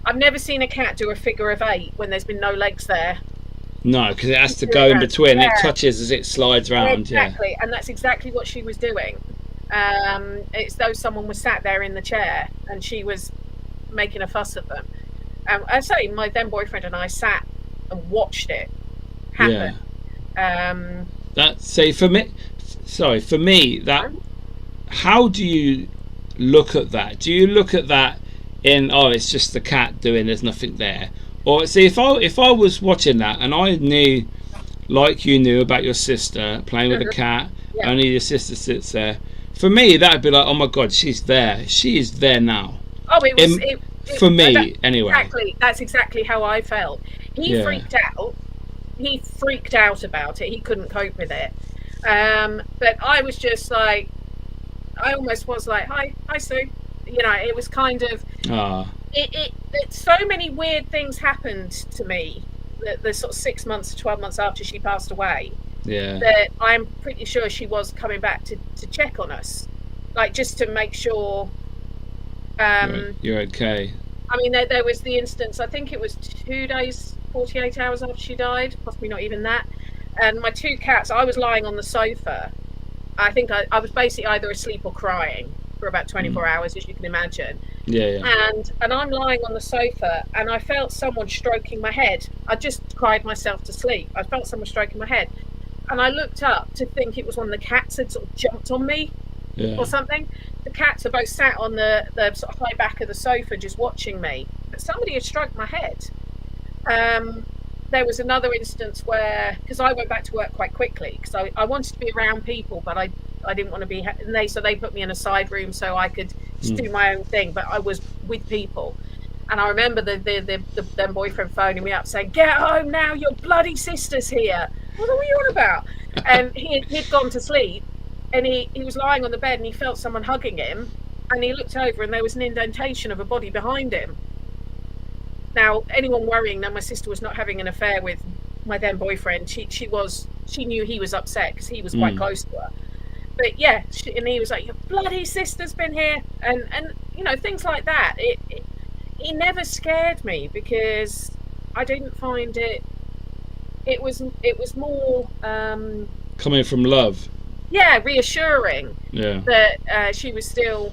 I've never seen a cat do a figure of 8 when there's been no legs there. No, because it has to go in between. It touches as it slides around. Exactly, and that's exactly what she was doing. It's though someone was sat there in the chair and she was making a fuss at them. I say, my then boyfriend and I sat and watched it, happen. For me, that, how do you look at that? Do you look at that in, oh, it's just the cat doing, there's nothing there? Or see, if I was watching that and I knew, like you knew about your sister playing with a cat, only your sister sits there, for me that'd be like, oh my god, she's there, she is there now. Oh, it was for me anyway. Exactly, that's exactly how I felt. He freaked out. He freaked out about it. He couldn't cope with it. But I was just like, I almost was like, hi Sue. You know, it was kind of. It so many weird things happened to me. The sort of 6 months, 12 months after she passed away. Yeah. That I'm pretty sure she was coming back to check on us, like just to make sure. You're okay. I mean, there was the instance, I think it was 2 days, 48 hours after she died, possibly not even that. And my 2 cats, I was lying on the sofa. I think I was basically either asleep or crying for about 24 hours, as you can imagine. Yeah. And I'm lying on the sofa and I felt someone stroking my head. I just cried myself to sleep. I felt someone stroking my head. And I looked up to think it was one of the cats had sort of jumped on me or something. The cats are both sat on the sort of high back of the sofa just watching me. But somebody had stroked my head. There was another instance where, because I went back to work quite quickly, because I wanted to be around people, but I didn't want to be, and they put me in a side room so I could just do my own thing, but I was with people. And I remember the boyfriend phoning me up saying, "Get home now, your bloody sister's here." What are you on about? And he'd gone to sleep, and he was lying on the bed and he felt someone hugging him, and he looked over and there was an indentation of a body behind him. Now, anyone worrying that my sister was not having an affair with my then boyfriend, she knew he was upset because he was quite close to her. But yeah, and he was like, "Your bloody sister's been here," and you know, things like that. It never scared me because I didn't find it. It was more coming from love. Yeah, reassuring. Yeah. That she was still.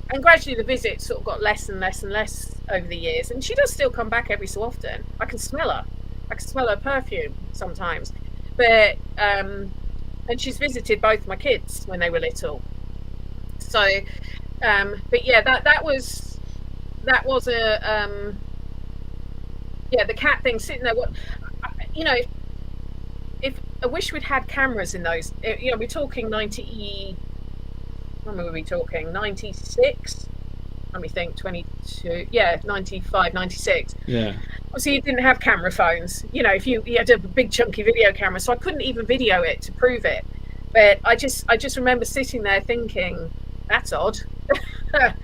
And gradually the visits sort of got less and less and less over the years. And she does still come back every so often. I can smell her. I can smell her perfume sometimes. But, and she's visited both my kids when they were little. So, but yeah, that was a, the cat thing sitting there. You know, if I wish we'd had cameras in those, you know, we're talking 90, when were we talking? 96? Let me think, 22, 95, 96. Yeah. Obviously, you didn't have camera phones. You know, if you had a big chunky video camera, so I couldn't even video it to prove it. But I just remember sitting there thinking, that's odd. But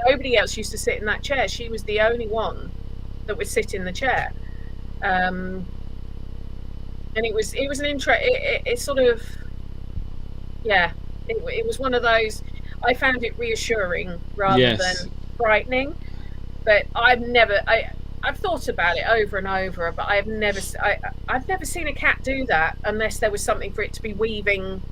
nobody else used to sit in that chair. She was the only one that would sit in the chair. And it was an it sort of, it was one of those. I found it reassuring rather than frightening. But I've thought about it over and over, but I've never seen a cat do that unless there was something for it to be weaving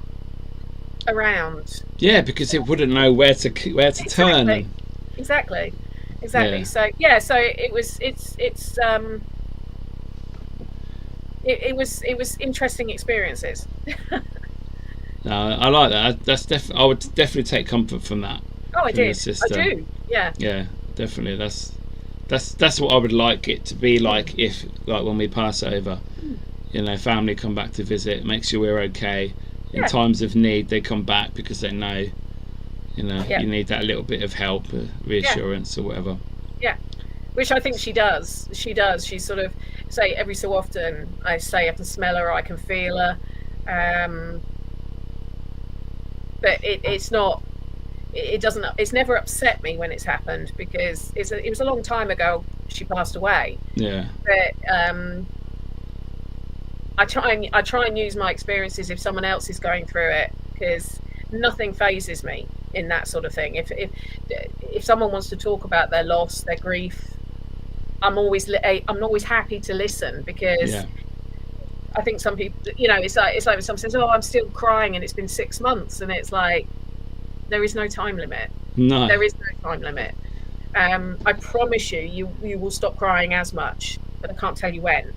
around. Yeah, because it wouldn't know where to turn. Exactly. Yeah. So it was interesting experiences. No, I like that. I would definitely take comfort from that. Oh, I did. I do. Yeah. Yeah, definitely. That's what I would like it to be like if, like, when we pass over, you know, family come back to visit, make sure we're okay. In times of need, they come back because they know, you know, you need that little bit of help, reassurance, or whatever. Yeah, which I think she does. She does. She sort of say every so often. I say I can smell her, I can feel her. But it's not. It doesn't. It's never upset me when it's happened because it was a long time ago. She passed away. Yeah. But I try and use my experiences if someone else is going through it, because nothing phases me in that sort of thing. If someone wants to talk about their loss, their grief, I'm always happy to listen, because I think some people, you know, it's like when someone says, "Oh, I'm still crying and it's been 6 months," and it's like, there is no time limit. No, there is no time limit. I promise you will stop crying as much, but I can't tell you when.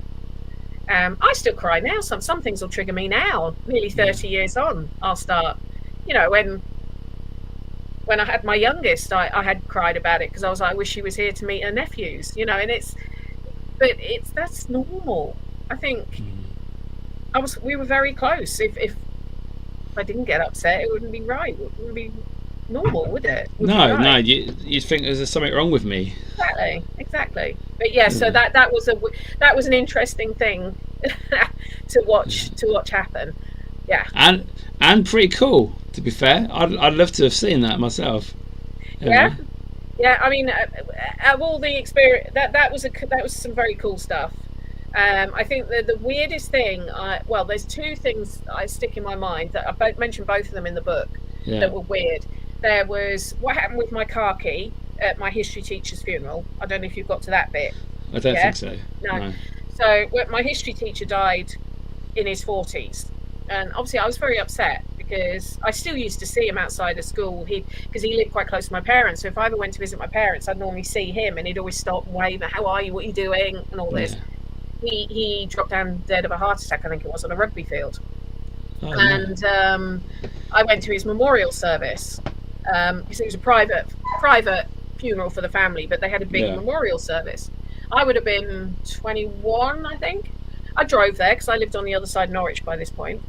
I still cry now. Some things will trigger me now. Nearly 30 years on, I'll start. When I had my youngest, I had cried about it because I was like, I wish she was here to meet her nephews. And that's normal. I think we were very close. If I didn't get upset, it wouldn't be right. It wouldn't be normal, would it? No, you'd think there's something wrong with me. Exactly. But yeah, so that was an interesting thing to watch happen. Yeah. And pretty cool, to be fair. I'd love to have seen that myself. Yeah. I mean, of all the experience, that was some very cool stuff. I think the weirdest thing, there's two things I stick in my mind that I mentioned both of them in the book that were weird. There was what happened with my car key at my history teacher's funeral. I don't know if you've got to that bit. I don't think so. No. So my history teacher died in his 40s, and obviously I was very upset because I still used to see him outside of school. Because he lived quite close to my parents, so if I ever went to visit my parents, I'd normally see him, and he'd always stop and wave, "How are you? What are you doing?" and all this. He dropped down dead of a heart attack, I think it was, on a rugby field. I went to his memorial service because it was a private funeral for the family, but they had a big memorial service. I would have been 21, I think. I drove there because I lived on the other side of Norwich by this point,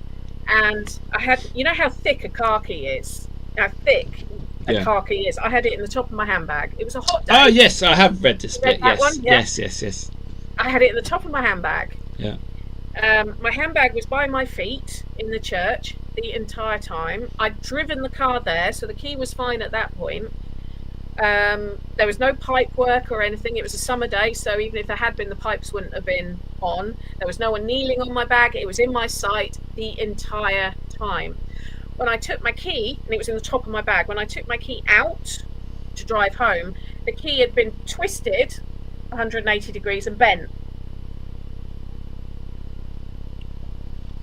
and I had, how thick a car key is, how thick a car key is. I had it in the top of my handbag. It was a hot day. Oh yes, I have read this bit. Yes. Yes. I had it in the top of my handbag. Yeah. My handbag was by my feet in the church the entire time. I'd driven the car there, so the key was fine at that point. There was no pipe work or anything. It was a summer day, so even if there had been, the pipes wouldn't have been on. There was no one kneeling on my bag. It was in my sight the entire time. When I took my key, and it was in the top of my bag, when I took my key out to drive home, the key had been twisted 180 degrees and bent.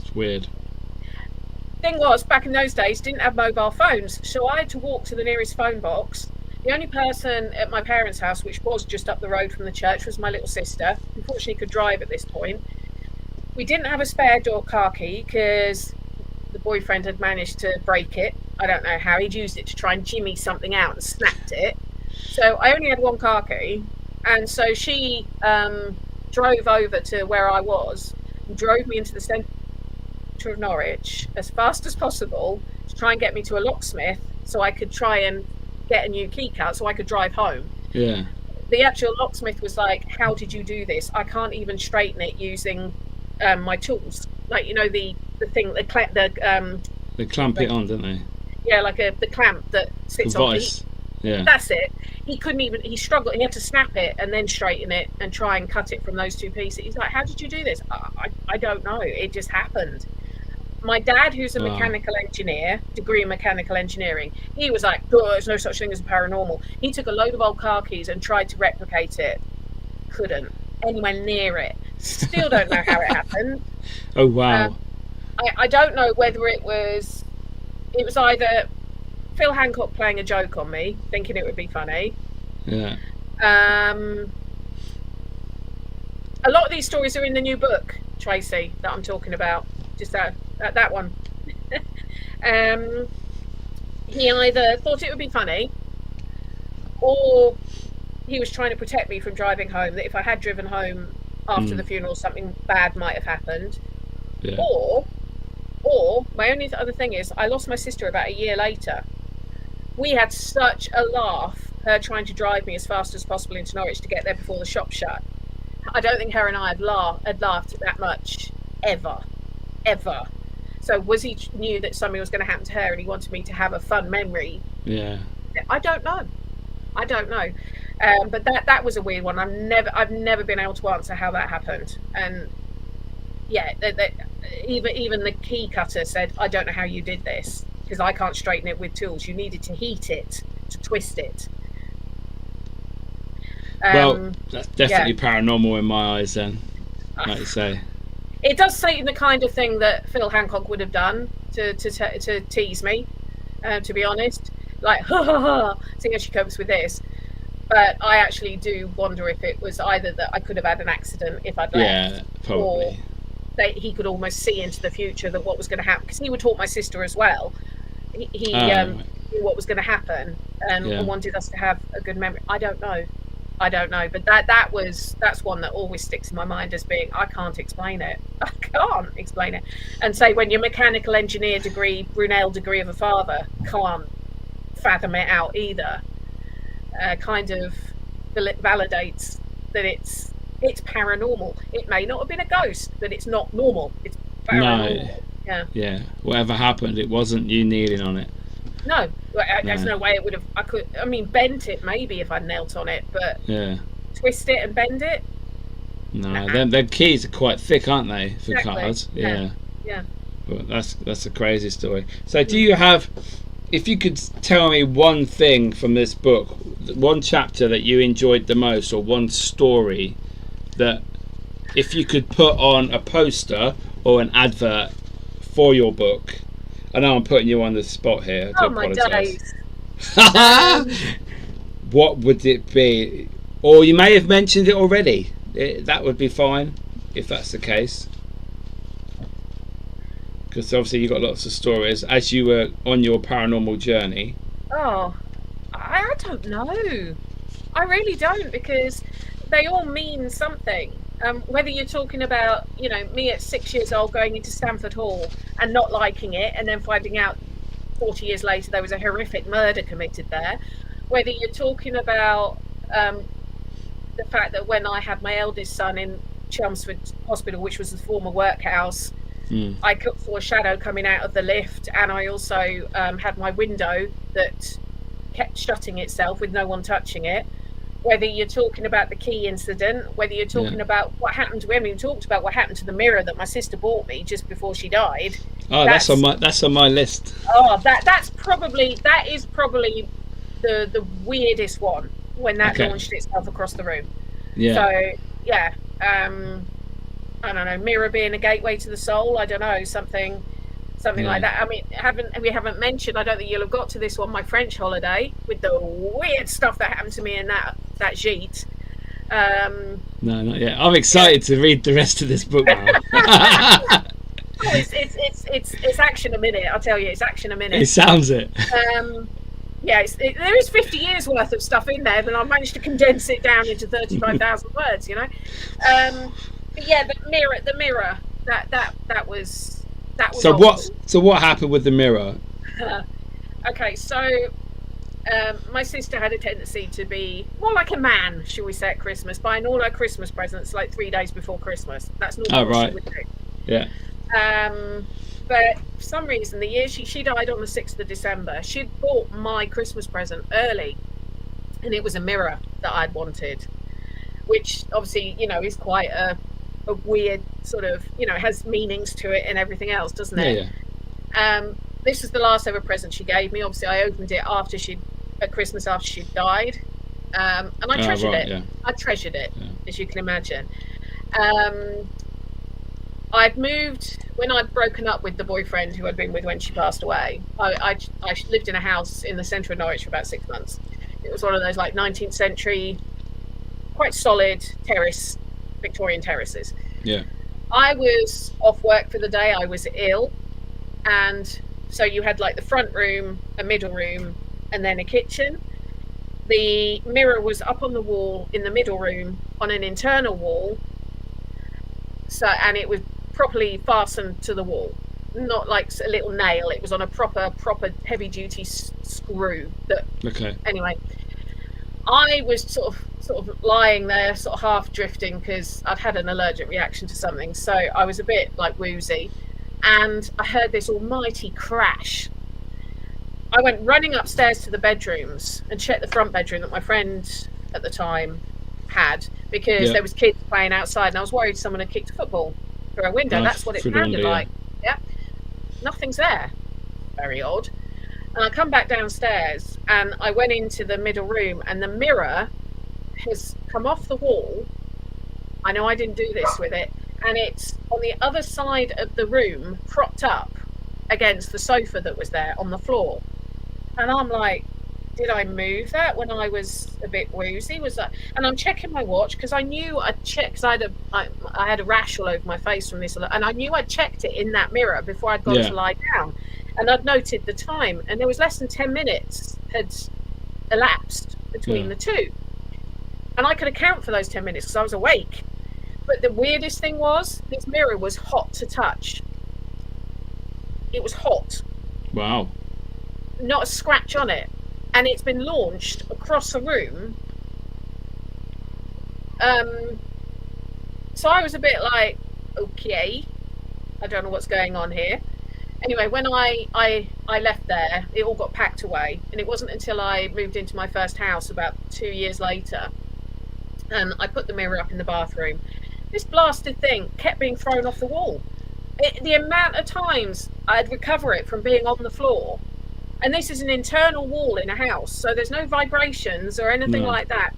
It's weird. Thing was, back in those days, didn't have mobile phones, so I had to walk to the nearest phone box. The only person at my parents' house, which was just up the road from the church, was my little sister. Unfortunately, could drive at this point. We didn't have a spare door car key because the boyfriend had managed to break it. I don't know how. He'd used it to try and jimmy something out and snapped it. So I only had one car key. And so she drove over to where I was and drove me into the centre of Norwich as fast as possible to try and get me to a locksmith so I could try and get a new key cut so I could drive home. Yeah. The actual locksmith was like, "How did you do this? I can't even straighten it using my tools." Like, the thing, they clamp it on, don't they? Yeah, like the clamp that sits on vice. Yeah. That's it. He couldn't even, he struggled. He had to snap it and then straighten it and try and cut it from those two pieces. He's like, "How did you do this?" I don't know. It just happened. My dad, who's a mechanical engineer, degree in mechanical engineering, he was like, "Oh, there's no such thing as paranormal." He took a load of old car keys and tried to replicate it. Couldn't. Anywhere near it. Still don't know how it happened. Oh, wow. I don't know whether it was either Phil Hancock playing a joke on me, thinking it would be funny. Yeah. A lot of these stories are in the new book, Tracy, that I'm talking about. Just that one. He either thought it would be funny, or he was trying to protect me from driving home, that if I had driven home after the funeral, something bad might have happened. Yeah. Or my only other thing is, I lost my sister about a year later. We had such a laugh, her trying to drive me as fast as possible into Norwich to get there before the shop shut. I don't think her and I had laughed that much ever. So was he knew that something was going to happen to her and he wanted me to have a fun memory? Yeah. I don't know. But that was a weird one. I've never been able to answer how that happened. And yeah, even the key cutter said, "I don't know how you did this because I can't straighten it with tools. You needed to heat it to twist it." Well, that's definitely paranormal in my eyes then, like you say. It does say the kind of thing that Phil Hancock would have done to tease me, to be honest. Like, ha ha ha, see how she copes with this. But I actually do wonder if it was either that I could have had an accident if I'd left, probably. he could almost see into the future, that what was going to happen, because he would talk my sister as well. He knew what was going to happen, and wanted us to have a good memory. I don't know, but that's one that always sticks in my mind as being, I can't explain it. And say, when your mechanical engineer degree, Brunel degree of a father, can't fathom it out either, kind of validates that it's paranormal. It may not have been a ghost, but it's not normal. It's paranormal. Yeah. Whatever happened, it wasn't you kneeling on it. No, there's no way it would have. Bent it maybe if I knelt on it, but twist it and bend it. No, their keys are quite thick, aren't they, for cars? Yeah. Well, that's a crazy story. So, do you have? If you could tell me one thing from this book, one chapter that you enjoyed the most, or one story that, if you could put on a poster or an advert for your book. I know I'm putting you on the spot here. I do apologise. My days. What would it be? Or you may have mentioned it already. That would be fine if that's the case. Because obviously you've got lots of stories as you were on your paranormal journey. Oh, I don't know. I really don't, because they all mean something. Whether you're talking about, me at 6 years old going into Stamford Hall and not liking it, and then finding out 40 years later there was a horrific murder committed there. Whether you're talking about the fact that when I had my eldest son in Chelmsford Hospital, which was the former workhouse, I saw a shadow coming out of the lift, and I also had my window that kept shutting itself with no one touching it. Whether you're talking about the key incident, whether you're talking about what happened to him, we talked about what happened to the mirror that my sister bought me just before she died. Oh, that's on my list. Oh, that is probably the weirdest one, when that launched itself across the room. Yeah. So yeah, I don't know, mirror being a gateway to the soul. I don't know, something like that. I mean, we haven't mentioned, I don't think you'll have got to this one, my French holiday, with the weird stuff that happened to me in that gîte. No, not yet. I'm excited to read the rest of this book now. It's action a minute, I'll tell you. It's action a minute. It sounds it. There is 50 years worth of stuff in there, but I managed to condense it down into 35,000 words. But yeah, the mirror. That was. So what happened with the mirror? Okay, so my sister had a tendency to be more like a man, shall we say, at Christmas, buying all her Christmas presents like 3 days before Christmas. That's not what she would do. Yeah. But for some reason, the year she died on the 6th of December, she'd bought my Christmas present early, and it was a mirror that I'd wanted, which obviously, is quite a weird sort of, has meanings to it and everything else, doesn't it? Yeah. This was the last ever present she gave me. Obviously, I opened it at Christmas after she'd died, and I treasured it. Yeah. I treasured it, as you can imagine. I'd moved when I'd broken up with the boyfriend who I'd been with when she passed away. I lived in a house in the centre of Norwich for about 6 months. It was one of those like 19th century, quite solid terrace, Victorian terraces. Yeah. I was off work for the day. I was ill, and so you had like the front room, a middle room, and then a kitchen. The mirror was up on the wall in the middle room on an internal wall. So, and it was properly fastened to the wall, not like a little nail. It was on a proper heavy duty screw. Anyway, I was sort of lying there, sort of half drifting, because I'd had an allergic reaction to something, so I was a bit like woozy, and I heard this almighty crash. I went running upstairs to the bedrooms and checked the front bedroom that my friend at the time had, because there was kids playing outside, and I was worried someone had kicked a football through a window. That's what it sounded like. Yeah, nothing's there. Very odd. And I come back downstairs, and I went into the middle room, and the mirror has come off the wall. I know I didn't do this with it, and it's on the other side of the room, propped up against the sofa that was there on the floor. And I'm like, did I move that when I was a bit woozy? Was that? And I'm checking my watch, because I knew I'd checked, because I I had a rash all over my face from this, and I knew I'd checked it in that mirror before I'd gone to lie down, and I'd noted the time, and there was less than 10 minutes had elapsed between the two, and I could account for those 10 minutes because I was awake. But the weirdest thing was, this mirror was hot to touch. It was hot. Wow. Not a scratch on it. And it's been launched across the room. So I was a bit like, okay, I don't know what's going on here. Anyway, when I left there, it all got packed away. And it wasn't until I moved into my first house about 2 years later, and I put the mirror up in the bathroom. This blasted thing kept being thrown off the wall. The amount of times I'd recover it from being on the floor, and this is an internal wall in a house, so there's no vibrations or anything like that.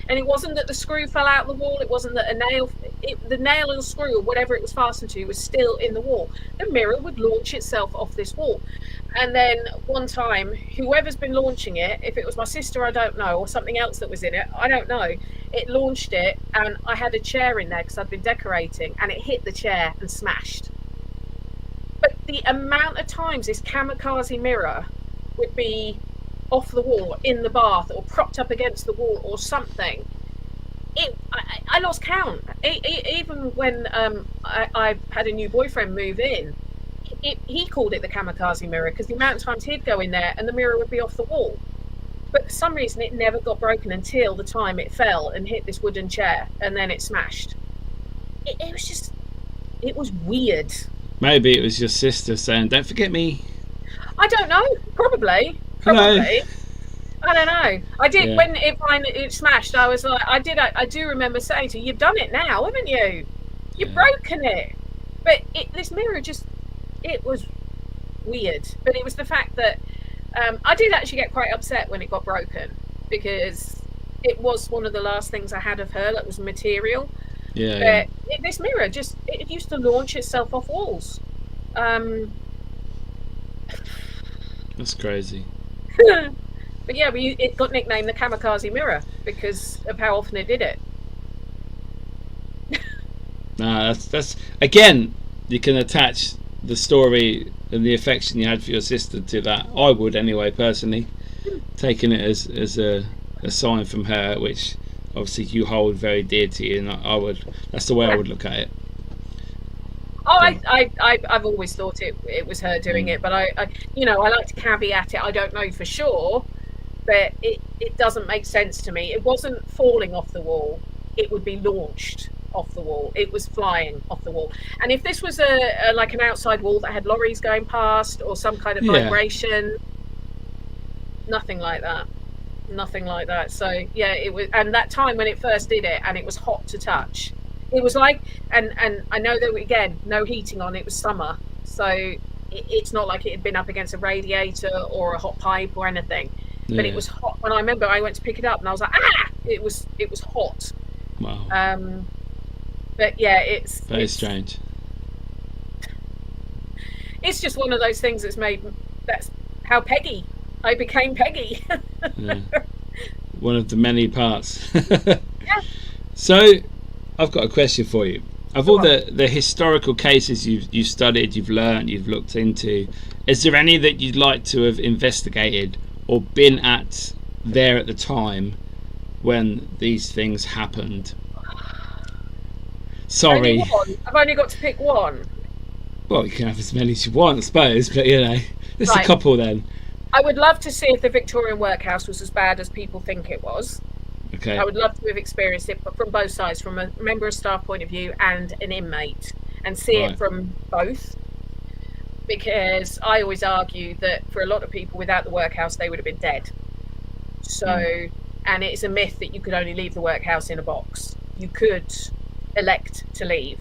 And it wasn't that the screw fell out the wall, it wasn't that the nail or screw or whatever it was fastened to was still in the wall. The mirror would launch itself off this wall. And then one time, whoever's been launching it, if it was my sister, I don't know, or something else that was in it, I don't know, it launched it, and I had a chair in there because I'd been decorating, and it hit the chair and smashed. But the amount of times this kamikaze mirror would be off the wall, in the bath, or propped up against the wall or something, I lost count. Even when I had a new boyfriend move in, he called it the kamikaze mirror because the amount of times he'd go in there and the mirror would be off the wall. But for some reason it never got broken until the time it fell and hit this wooden chair, and then it smashed. It was weird. Maybe it was your sister saying, "Don't forget me." I don't know. Probably. Hello. I don't know. I did when it smashed. I was like, I do remember saying to you, "You've done it now, haven't you? You've broken it." But this mirror it was weird. But it was the fact that I did actually get quite upset when it got broken, because it was one of the last things I had of her that was material. This mirror it used to launch itself off walls. That's crazy. But yeah, it got nicknamed the kamikaze mirror because of how often it did it. No, that's again, you can attach the story and the affection you had for your sister to that. I would anyway, personally, taking it as a sign from her, which obviously you hold very dear to you, and I would. That's the way I would look at it. Oh, I've always thought it was her doing it, but I like to caveat it. I don't know for sure, but it doesn't make sense to me. It wasn't falling off the wall; it would be launched off the wall. It was flying off the wall. And if this was a like an outside wall that had lorries going past or some kind of vibration, nothing like that. Nothing like that. So yeah, it was. And that time when it first did it, and it was hot to touch. It was like, and I know that again, no heating on. It was summer, so it's not like it had been up against a radiator or a hot pipe or anything. But it was hot. When I remember, I went to pick it up, and I was like, ah! It was hot. Wow. But yeah, it's strange. It's just one of those things that's how I became Peggy. Yeah. One of the many parts. Yeah. So I've got a question for you. Of all the historical cases you've studied, you've learned, you've looked into, is there any that you'd like to have investigated or been at there at the time when these things happened? Sorry. I've only got to pick one. Well, you can have as many as you want, I suppose, but there's a couple then. I would love to see if the Victorian workhouse was as bad as people think it was. Okay. I would love to have experienced it, but from both sides, from a member of staff point of view and an inmate, and see it from both. Because I always argue that for a lot of people without the workhouse, they would have been dead. So, and it's a myth that you could only leave the workhouse in a box. You could elect to leave.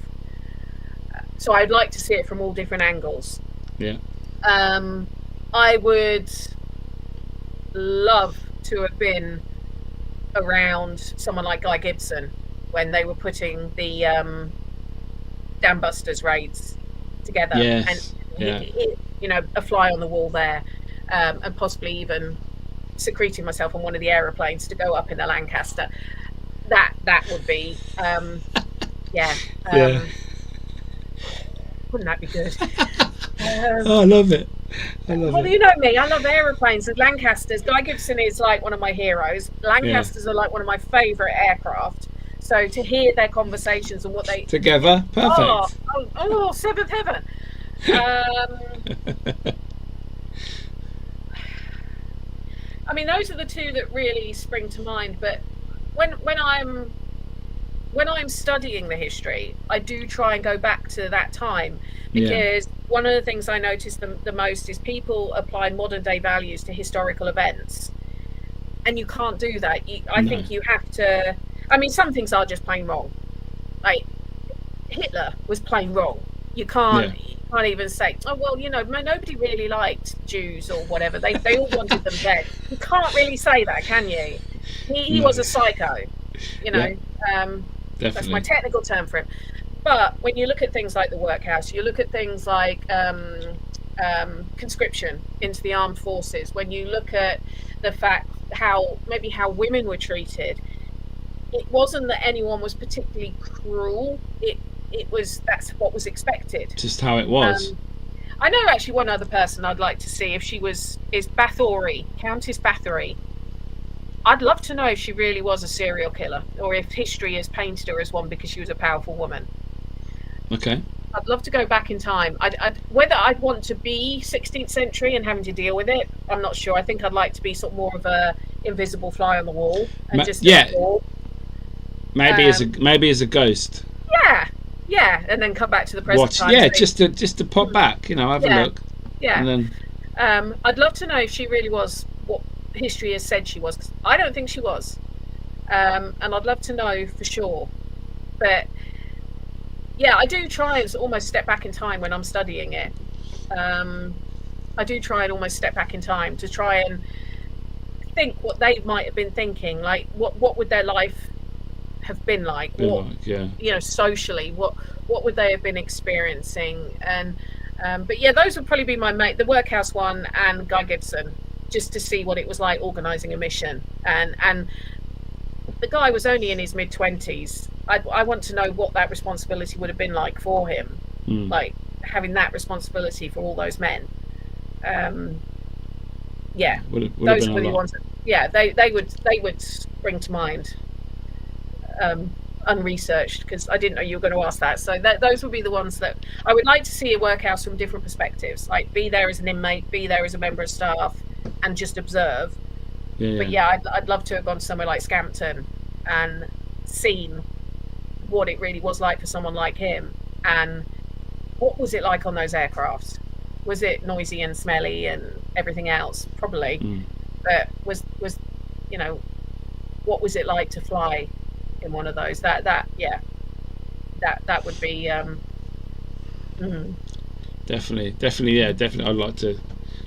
So I'd like to see it from all different angles. Yeah. I would love to have been around someone like Guy Gibson when they were putting the Dam Busters raids together. Yes. And a fly on the wall there, and possibly even secreting myself on one of the aeroplanes to go up in the Lancaster. That would be Yeah. Yeah. Wouldn't that be good? Oh, I love it. I love Well, it. you know me, I love aeroplanes and Lancasters. Guy Gibson is like one of my heroes. Lancasters are like one of my favourite aircraft. So to hear their conversations and what they... Together, perfect. Seventh heaven. I mean, those are the two that really spring to mind. But when I'm studying the history, I do try and go back to that time, because one of the things I notice the most is people apply modern day values to historical events, and you can't do that. I think you have to. I mean, some things are just plain wrong. Like Hitler was plain wrong. You can't even say, oh well, you know, nobody really liked Jews or whatever. They all wanted them dead. You can't really say that, can you? He was a psycho. You know. Definitely. That's my technical term for him. But when you look at things like the workhouse, you look at things like conscription into the armed forces, when you look at the fact how women were treated, it wasn't that anyone was particularly cruel. That's what was expected. Just how it was. I know actually one other person I'd like to see is Bathory, Countess Bathory. I'd love to know if she really was a serial killer, or if history has painted her as one because she was a powerful woman. Okay. I'd love to go back in time. Whether I'd want to be 16th century and having to deal with it, I'm not sure. I think I'd like to be sort of more of a invisible fly on the wall and maybe as a ghost. Yeah, and then come back to the present time. Yeah, just to pop back, you know, have a look. Yeah. And then I'd love to know if she really was what history has said she was, 'cause I don't think she was. And I'd love to know for sure. But yeah, I do try and almost step back in time when I'm studying it. I do try and almost step back in time to try and think what they might have been thinking. Like, what would their life have been like? You know, socially, what would they have been experiencing? And but yeah, those would probably be my the workhouse one and Guy Gibson, just to see what it was like organising a mission. And the guy was only in his mid-20s. I want to know what that responsibility would have been like for him, like having that responsibility for all those men. Those were the ones that, they would spring to mind, unresearched, because I didn't know you were going to ask that. So those would be the ones that I would like to see a workhouse from different perspectives, like be there as an inmate, be there as a member of staff, and just observe. But yeah, I'd love to have gone somewhere like Scampton and seen what it really was like for someone like him, and what was it like on those aircrafts. Was it noisy and smelly and everything else? Probably. But was you know, what was it like to fly in one of those? That would be definitely I'd like to.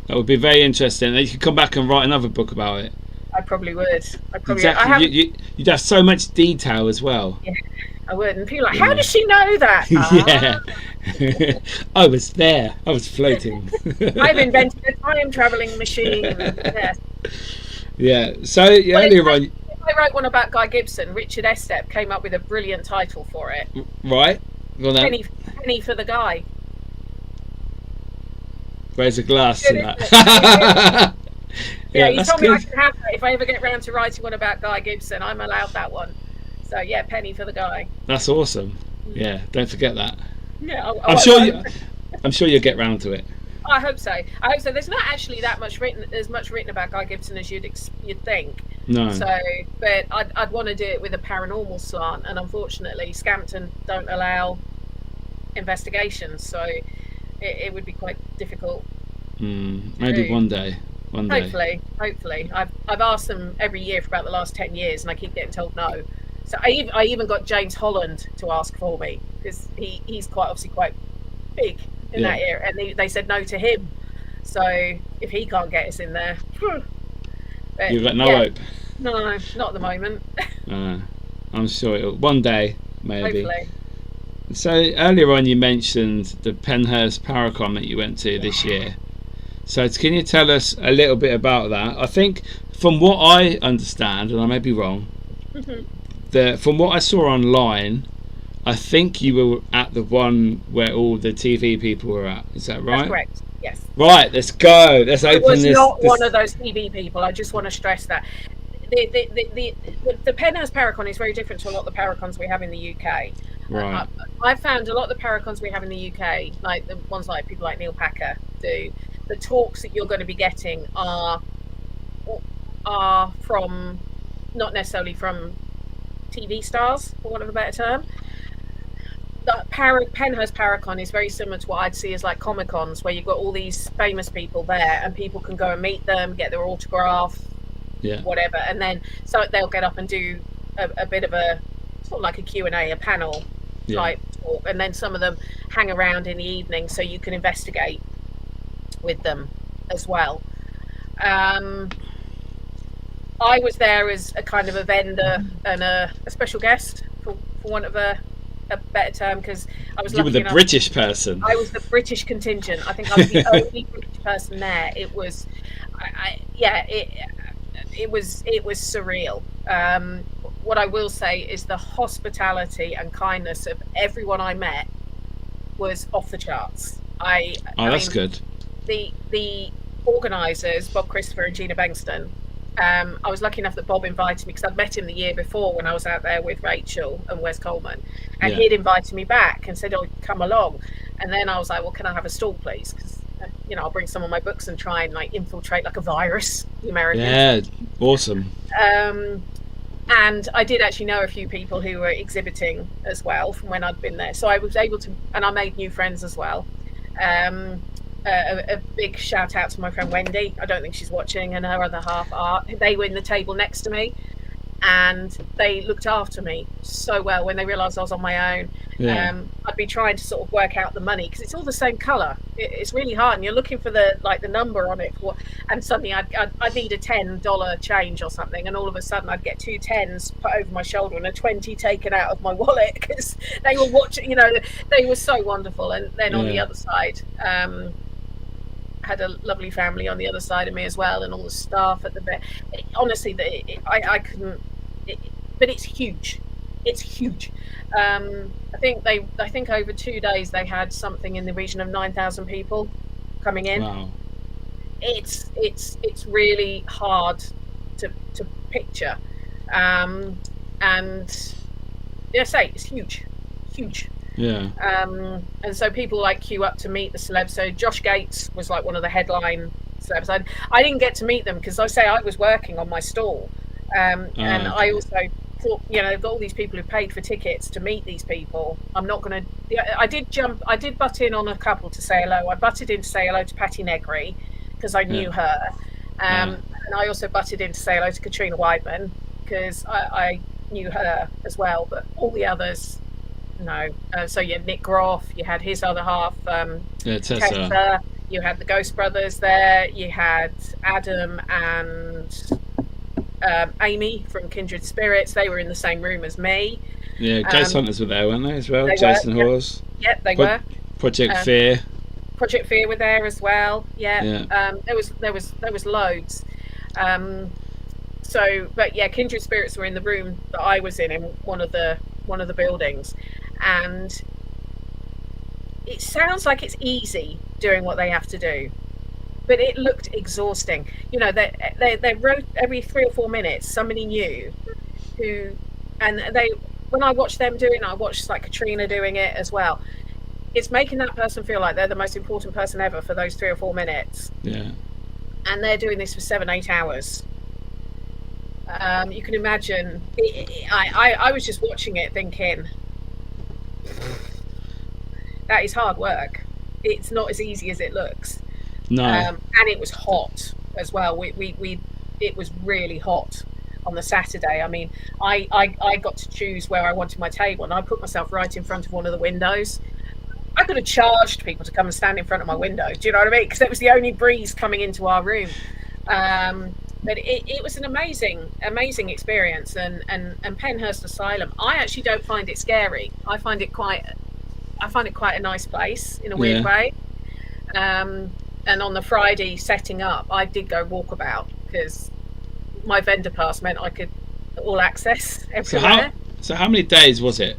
That would be very interesting. You could come back and write another book about it. I probably would. Exactly. You'd have so much detail as well. Yeah, I would. And people are like, how does she know that? Yeah. I was there. I was floating. I've invented a time travelling machine. Yeah. Yeah. So earlier on, I wrote one about Guy Gibson. Richard Estep came up with a brilliant title for it. Right. Well, Penny for the Guy. Raise a glass to that. Yeah, he told me I could have that if I ever get round to writing one about Guy Gibson. I'm allowed that one. So yeah, penny for the guy. That's awesome. Yeah, don't forget that. Yeah, I'm sure you'll get round to it. I hope so. There's not actually that much written about Guy Gibson as you'd think. No. So, but I'd want to do it with a paranormal slant, and unfortunately, Scampton don't allow investigations, so it would be quite difficult. Maybe one day. Hopefully. I've asked them every year for about the last 10 years, and I keep getting told no. So I even got James Holland to ask for me, because he's obviously quite big in that area, and they said no to him. So if he can't get us in there, but, you've got no hope. No, not at the moment. I'm sure it'll one day, maybe. Hopefully. So earlier on, you mentioned the Penhurst Paracon that you went to this year. So can you tell us a little bit about that? I think from what I understand, and I may be wrong, from what I saw online, I think you were at the one where all the TV people were at. Is that right? That's correct. Yes. Right. Let's go. Let's open this. I was not one of those TV people. I just want to stress that. The Penhurst Paracon is very different to a lot of the Paracons we have in the UK. Right. I've found a lot of the Paracons we have in the UK, like the ones like people like Neil Packer do, the talks that you're going to be getting are from, not necessarily from TV stars, for want of a better term. The Penhurst Paracon is very similar to what I'd see as like Comic Cons, where you've got all these famous people there and people can go and meet them, get their autograph, whatever, and then so they'll get up and do a bit of a sort of like a Q&A, a panel type talk, and then some of them hang around in the evening so you can investigate with them as well. I was there as a kind of a vendor and a special guest, for want of a better term, because I was. You were the British person. I was the British contingent. I think I was the only British person there. It was, it was surreal. What I will say is the hospitality and kindness of everyone I met was off the charts. That's good. The organisers, Bob Christopher and Gina Bengston, I was lucky enough that Bob invited me, because I'd met him the year before when I was out there with Rachel and Wes Coleman, and he'd invited me back and said, "Oh, come along." And then I was like, "Well, can I have a stall, please? Because I'll bring some of my books and try and like infiltrate like a virus the Americans." Yeah, awesome. And I did actually know a few people who were exhibiting as well from when I'd been there, so I was able to, and I made new friends as well. A big shout out to my friend Wendy. I don't think she's watching, and her other half are. They were in the table next to me, and they looked after me so well when they realised I was on my own. I'd be trying to sort of work out the money, because it's all the same colour. It's really hard, and you're looking for the number on it. And suddenly I'd need a $10 change or something, and all of a sudden I'd get 2 10s put over my shoulder and a 20 taken out of my wallet, because they were watching. They were so wonderful. And then on the other side, had a lovely family on the other side of me as well, and all the staff at the vet. Honestly, I couldn't. But it's huge. It's huge. I think over 2 days they had something in the region of 9,000 people coming in. Wow. It's really hard to picture, and it's huge. Yeah. And so people like queue up to meet the celebs. So Josh Gates was like one of the headline celebs. I didn't get to meet them because I was working on my stall, and I also thought, they've got all these people who paid for tickets to meet these people. I'm not going to. I did butt in on a couple to say hello. I butted in to say hello to Patti Negri because I knew her, and I also butted in to say hello to Katrina Weidman because I knew her as well. But all the others. No. So you had Nick Groff, you had his other half, Tessa, you had the Ghost Brothers there, you had Adam and Amy from Kindred Spirits. They were in the same room as me. Yeah, Ghost Hunters were there, weren't they, as well? Jason Hawes. Yep, they were. Project Fear. Project Fear were there as well. Yeah. There was loads. Kindred Spirits were in the room that I was in one of the buildings, and it sounds like it's easy doing what they have to do, but it looked exhausting. They wrote every 3 or 4 minutes somebody new when I watched them doing it, I watched like Katrina doing it as well. It's making that person feel like they're the most important person ever for those 3 or 4 minutes. Yeah. And they're doing this for 7-8 hours. You can imagine. I was just watching it thinking, that is hard work. It's not as easy as it looks. No. And it was hot as well. It was really hot on the Saturday. I mean, I got to choose where I wanted my table, and I put myself right in front of one of the windows. I could have charged people to come and stand in front of my window. Do you know what I mean? Because it was the only breeze coming into our room. But it was an amazing experience, and Penhurst Asylum, I actually don't find it scary. I find it quite a nice place in a weird way. And on the Friday setting up, I did go walkabout because my vendor pass meant I could all access everywhere. So how many days was it?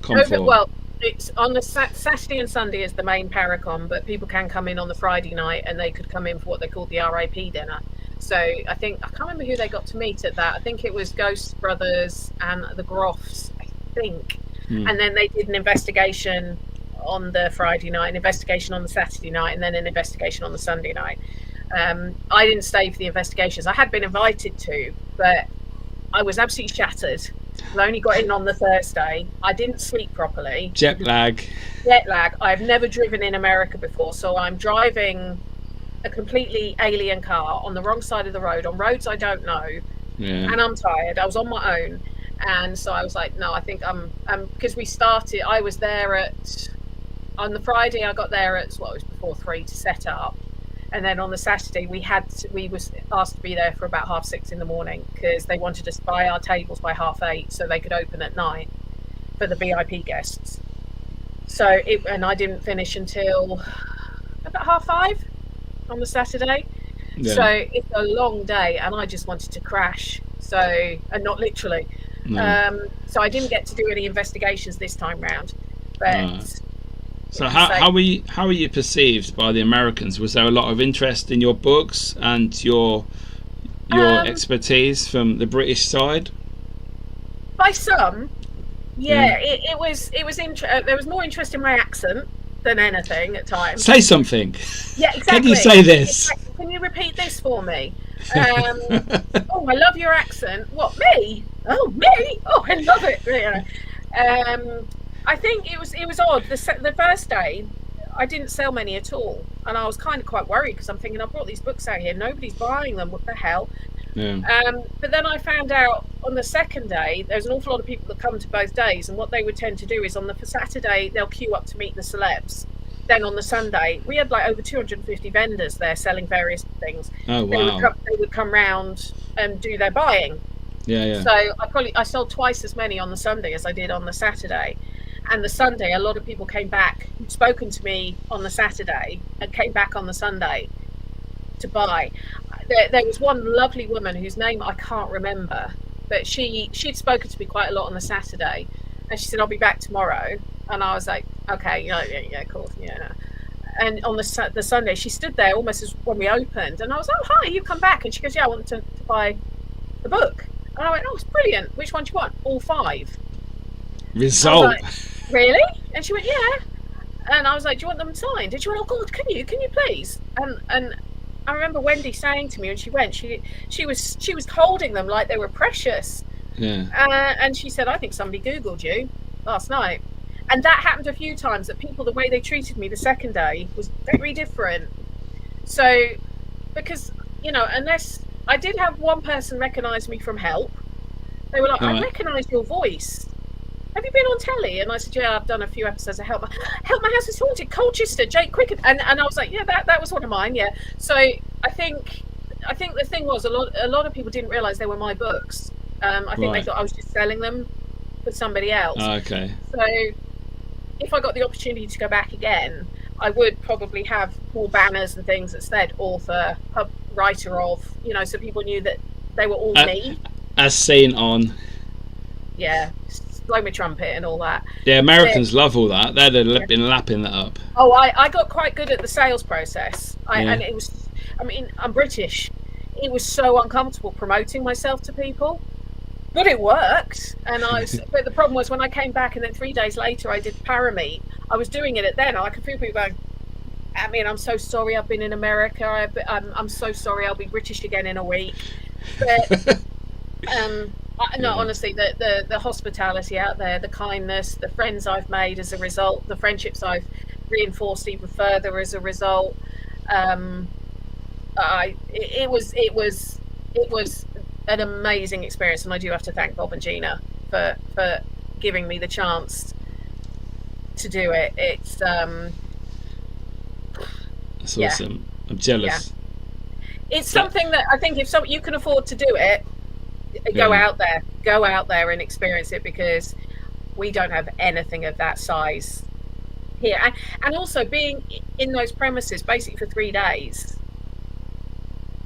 come for? Well, it's on the Saturday and Sunday is the main Paracon, but people can come in on the Friday night, and they could come in for what they call the RIP dinner. So I can't remember who they got to meet at that. I think it was Ghost Brothers and the Groffs, I think. And then they did an investigation on the Friday night, an investigation on the Saturday night, and then an investigation on the Sunday night. I didn't stay for the investigations. I had been invited to, but I was absolutely shattered. I only got in on the Thursday. I didn't sleep properly. Jet lag. I've never driven in America before, so I'm driving a completely alien car on the wrong side of the road, on roads I don't know, and I'm tired. I was on my own, and so I was like, no, I think I'm because I was there on the Friday. I got there at it was before 3 to set up, and then on the Saturday we was asked to be there for about 6:30 in the morning, because they wanted us to buy our tables by 8:30 so they could open at 9 for the VIP guests. So and I didn't finish until about 5:30 on the Saturday. So it's a long day, and I just wanted to crash, and not literally. So I didn't get to do any investigations this time round, but so how were you perceived by the Americans? Was there a lot of interest in your books and your expertise from the British side? By some, it was there was more interest in my accent than anything at times. Say something. Yeah, exactly. Can you say this? Can you repeat this for me? Oh, I love your accent. What, me? Oh, me? Oh, I love it. I think it was odd. The first day, I didn't sell many at all, and I was kind of quite worried, because I'm thinking, I brought these books out here, nobody's buying them. What the hell? But then I found out on the second day there's an awful lot of people that come to both days, and what they would tend to do is on the Saturday they'll queue up to meet the celebs. Then on the Sunday we had like over 250 vendors there selling various things. Oh wow! They would come round and do their buying. Yeah. So I sold twice as many on the Sunday as I did on the Saturday. And the Sunday, a lot of people came back, who'd spoken to me on the Saturday, and came back on the Sunday to buy. There was one lovely woman whose name I can't remember, but she'd spoken to me quite a lot on the Saturday, and she said, I'll be back tomorrow. And I was like, okay, yeah, cool, yeah. And on the Sunday, she stood there almost as when we opened, and I was like, oh, hi, you come back? And she goes, yeah, I want to buy the book. And I went, oh, it's brilliant. Which one do you want? All 5. Result. Like, really? And she went, yeah. And I was like, do you want them signed? And she went, oh God, can you please? And I remember Wendy saying to me when she went, she was holding them like they were precious. Yeah. And she said, I think somebody Googled you last night. And that happened a few times, that people, the way they treated me the second day was very different. So, because, unless I did have one person recognise me from Help, they were like, I recognise your voice. Have you been on telly? And I said, yeah, I've done a few episodes of Help. My House is Haunted, Colchester, Jake Quicken. And I was like, yeah, that was one of mine, yeah. So I think the thing was, a lot of people didn't realise they were my books. I think they thought I was just selling them for somebody else. Oh, okay. So if I got the opportunity to go back again, I would probably have more banners and things that said author, writer of, so people knew that they were all me. As seen on. Yeah. Blow me trumpet and all that. Yeah, Americans love all that. They'd have been lapping that up. Oh, I got quite good at the sales process. And it was, I'm British. It was so uncomfortable promoting myself to people, but it worked. And but the problem was when I came back, and then 3 days later I did Parameet. I was doing it then. I could feel people going, I'm so sorry I've been in America. I'm so sorry I'll be British again in a week. But honestly, the hospitality out there, the kindness, the friends I've made as a result, the friendships I've reinforced even further as a result. It was an amazing experience, and I do have to thank Bob and Gina for giving me the chance to do it. It's that's awesome. I'm jealous. Yeah. It's something that I think if you can afford to do it, go out there and experience it, because we don't have anything of that size here. And also being in those premises basically for 3 days,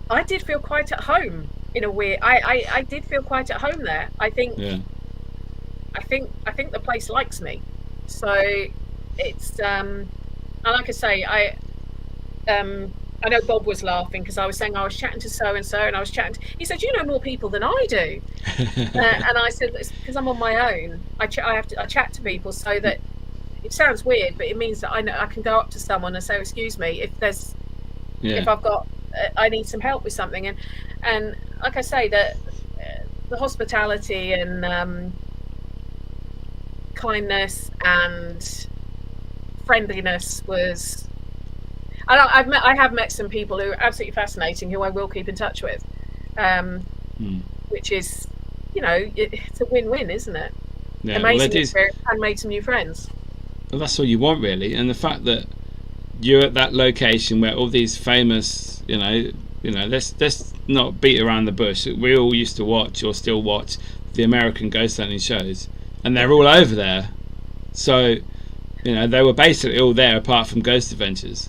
I did feel quite at home in a way. I did feel quite at home there. I think I think the place likes me. So it's and like I say, I know Bob was laughing because I was saying I was chatting to so and so, and I was chatting. He said, "You know more people than I do," and I said, "It's because I'm on my own. I chat to people so that it sounds weird, but it means that I know I can go up to someone and say, "Excuse me, if I've got I need some help with something," and like I say, that the hospitality and kindness and friendliness was. I have met some people who are absolutely fascinating, who I will keep in touch with, which is, it's a win-win, isn't it? Yeah, amazing experience, and made some new friends. Well, that's all you want, really, and the fact that you're at that location where all these famous, let's not beat around the bush. We all used to watch, or still watch, the American ghost hunting shows, and they're all over there. So, they were basically all there apart from Ghost Adventures.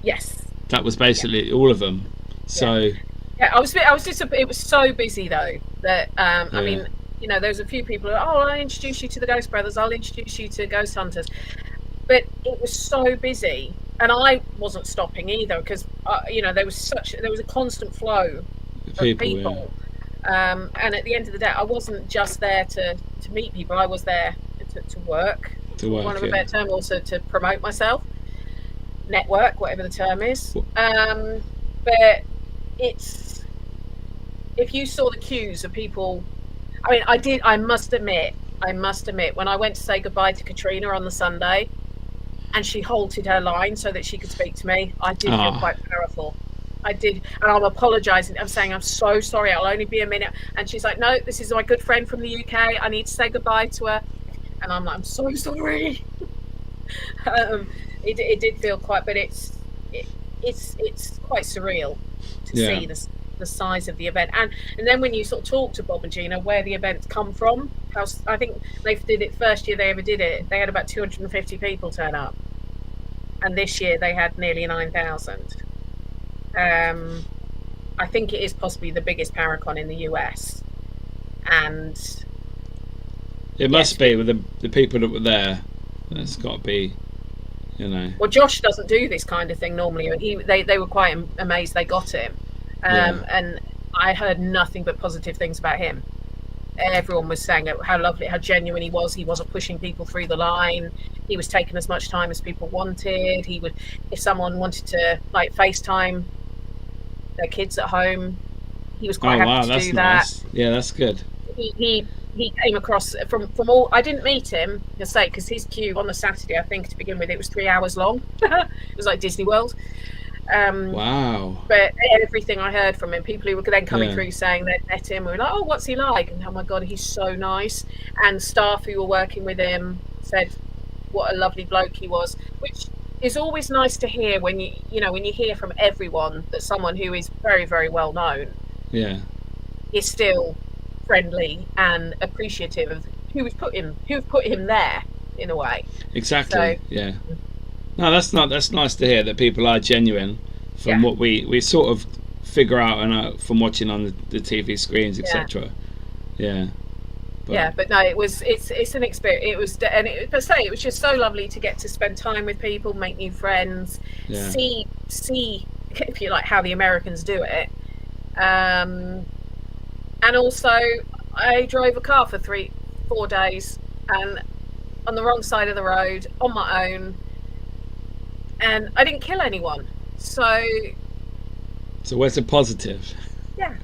Yes. That was basically all of them. So. Yeah, I was just. It was so busy though that I mean, there was a few people who, I'll introduce you to the Ghost Brothers. I'll introduce you to Ghost Hunters. But it was so busy, and I wasn't stopping either because there was a constant flow of people. Yeah. And at the end of the day, I wasn't just there to meet people. I was there to work. To work. One of a better term, also to promote myself. Network, whatever the term is, but it's, if you saw the queues of people, I must admit when I went to say goodbye to Katrina on the Sunday and she halted her line so that she could speak to me, I did feel quite powerful. I did, and I'm apologizing. I'm saying I'm so sorry, I'll only be a minute, and she's like, no, this is my good friend from the UK, I need to say goodbye to her, and I'm like, I'm so sorry. It did feel quite, but it's quite surreal to see the size of the event, and then when you sort of talk to Bob and Gina where the events come from, I think they did it first year they ever did it, they had about 250 people turn up, and this year they had nearly 9,000. I think it is possibly the biggest Paracon in the US, and it must be with the people that were there. It's got to be. Well, Josh doesn't do this kind of thing normally. They were quite amazed they got him, and I heard nothing but positive things about him. Everyone was saying how lovely, how genuine he was. He wasn't pushing people through the line. He was taking as much time as people wanted. He would, if someone wanted to FaceTime their kids at home, he was quite happy to do that. Nice. Yeah, that's good. He came across from all. I didn't meet him, because his queue on the Saturday, I think to begin with, it was 3 hours long. It was like Disney World. Wow. But everything I heard from him, people who were then coming through saying they'd met him, were like, "Oh, what's he like?" And oh my God, he's so nice. And staff who were working with him said what a lovely bloke he was, which is always nice to hear when you hear from everyone that someone who is very, very well known, is still friendly and appreciative of who've put him there in a way. Exactly. So, yeah. No, that's nice to hear that people are genuine from what we sort of figure out and from watching on the TV screens, etc. But no, it's an experience. It was, and it was just so lovely to get to spend time with people, make new friends, see if you like how the Americans do it. And also, I drove a car for 4 days, and on the wrong side of the road, on my own, and I didn't kill anyone. So where's the positive? Yeah.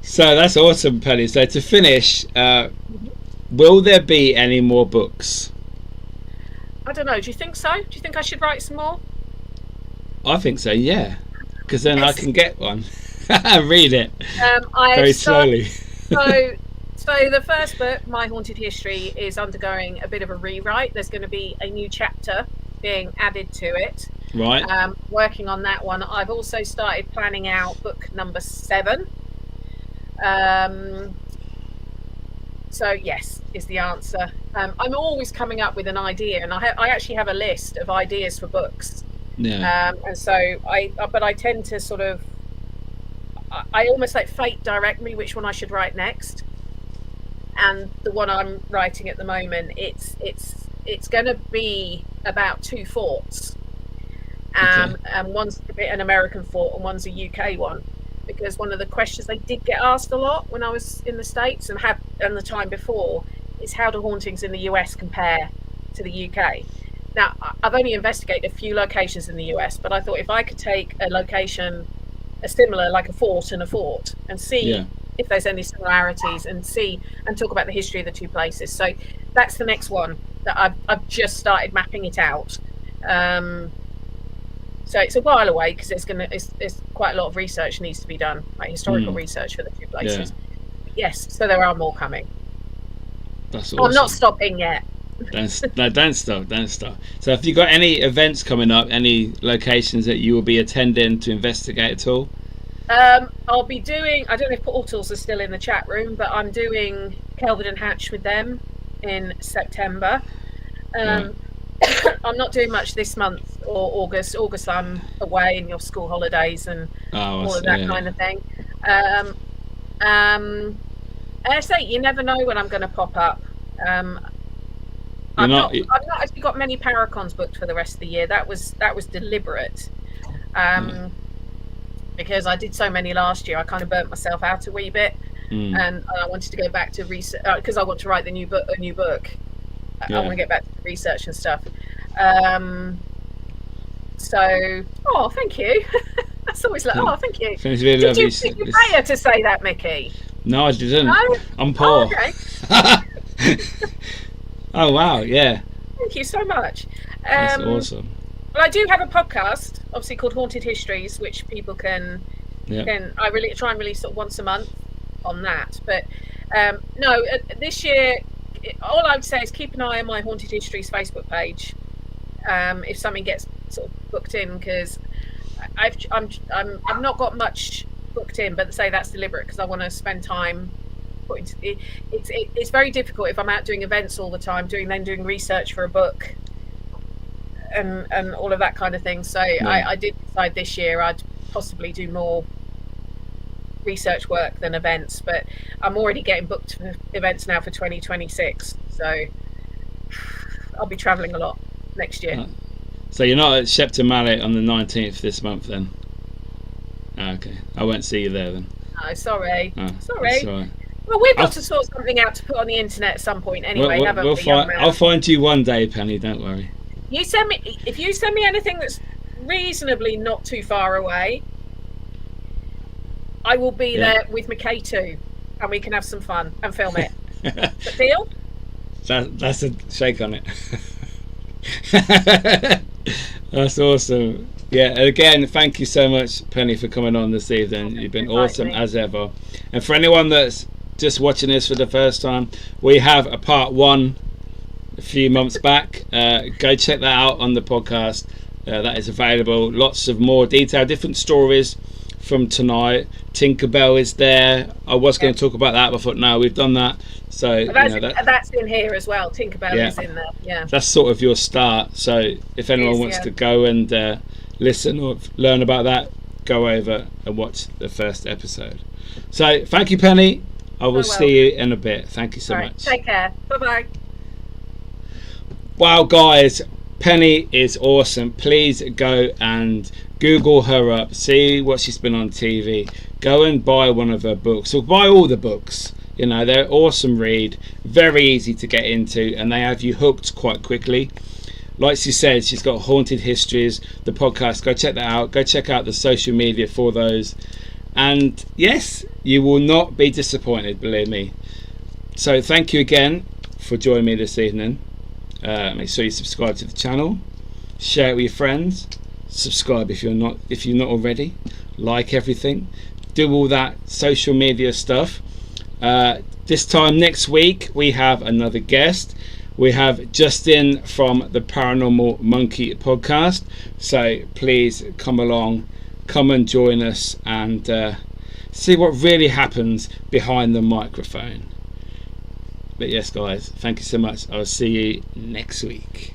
So that's awesome, Penny. So to finish, will there be any more books? I don't know. Do you think so? Do you think I should write some more? I think so, yeah. Because then I can get one. Read it very slowly. So the first book, My Haunted History, is undergoing a bit of a rewrite. There's going to be a new chapter being added to it. Right. Working on that one. I've also started planning out book number 7. So yes is the answer. I'm always coming up with an idea, and I actually have a list of ideas for books. Yeah. And so I tend to sort of, I almost like fate direct me which one I should write next. and the one I'm writing at the moment, it's going to be about 2 forts, and one's an American fort and one's a UK one, because one of the questions they did get asked a lot when I was in the States and the time before is, how do hauntings in the US compare to the UK? Now, I've only investigated a few locations in the US, but I thought if I could take a location, a similar, like a fort and a fort, and see if there's any similarities, and talk about the history of the two places. So that's the next one that I've just started mapping it out. So it's a while away, because it's quite a lot of research needs to be done, like historical research for the two places. Yes, so there are more coming. That's awesome. I'm not stopping yet. Don't stop. So have you got any events coming up, any locations that you will be attending to investigate at all? I'll be doing, I don't know if Portals are still in the chat room, but I'm doing Kelvin and Hatch with them in September. I'm not doing much this month or August. I'm away in your school holidays and all of that kind of thing. I say, you never know when I'm going to pop up. I've not actually got many Paracons booked for the rest of the year. That was deliberate, because I did so many last year. I kind of burnt myself out a wee bit, and I wanted to go back to research, because I want to write a new book. I want to get back to the research and stuff. So, thank you. That's always like, thank you. Did you pay her to say that, Mickey? No, I didn't. No? I'm poor. Oh, okay. Oh wow, yeah. Thank you so much. That's awesome. Well, I do have a podcast, obviously, called Haunted Histories, which people can. I really try and release once a month on that. But no, this year, all I would say is keep an eye on my Haunted Histories Facebook page. If something gets sort of booked in, because I've not got much booked in, but say that's deliberate, because I want to spend time. It's very difficult if I'm out doing events all the time, doing research for a book and all of that kind of thing. So I did decide this year I'd possibly do more research work than events, but I'm already getting booked for events now for 2026, so I'll be traveling a lot next year. So you're not at Shepton Mallet on the 19th this month then? Okay, I won't see you there then. No, sorry. Sorry. Well, we've got to sort something out to put on the internet at some point anyway, haven't we? I'll find you one day, Penny, don't worry. If you send me anything that's reasonably not too far away, I will be there with McKay too, and we can have some fun and film it. But deal? That's a shake on it. That's awesome. Yeah, and again, thank you so much, Penny, for coming on this evening. You've been awesome as ever. And for anyone that's just watching this for the first time, we have a part 1 a few months back. Go check that out on the podcast. That is available. Lots of more detailed, different stories from tonight. Tinkerbell is there. I was going to talk about that, but I thought, no, we've done that. So that's in here as well. Tinkerbell is in there. Yeah, that's sort of your start. So if anyone wants to go and listen or learn about that, go over and watch the first episode. So thank you, Penny. I will see you in a bit. Thank you so much. Take care. Bye-bye. Wow, guys, Penny is awesome. Please go and Google her up, see what she's been on TV. Go and buy one of her books, or buy all the books. You know, they're awesome read, very easy to get into, and they have you hooked quite quickly. Like she said, she's got Haunted Histories, the podcast. Go check that out. Go check out the social media for those. And yes, you will not be disappointed, believe me. So thank you again for joining me this evening. Make sure you subscribe to the channel, share it with your friends, subscribe if you're not already, like everything, do all that social media stuff. This time next week we have another guest. We have Justin from the Paranormal Monkey podcast, so please come along, come and join us and see what really happens behind the microphone. But yes, guys, thank you so much. I'll see you next week.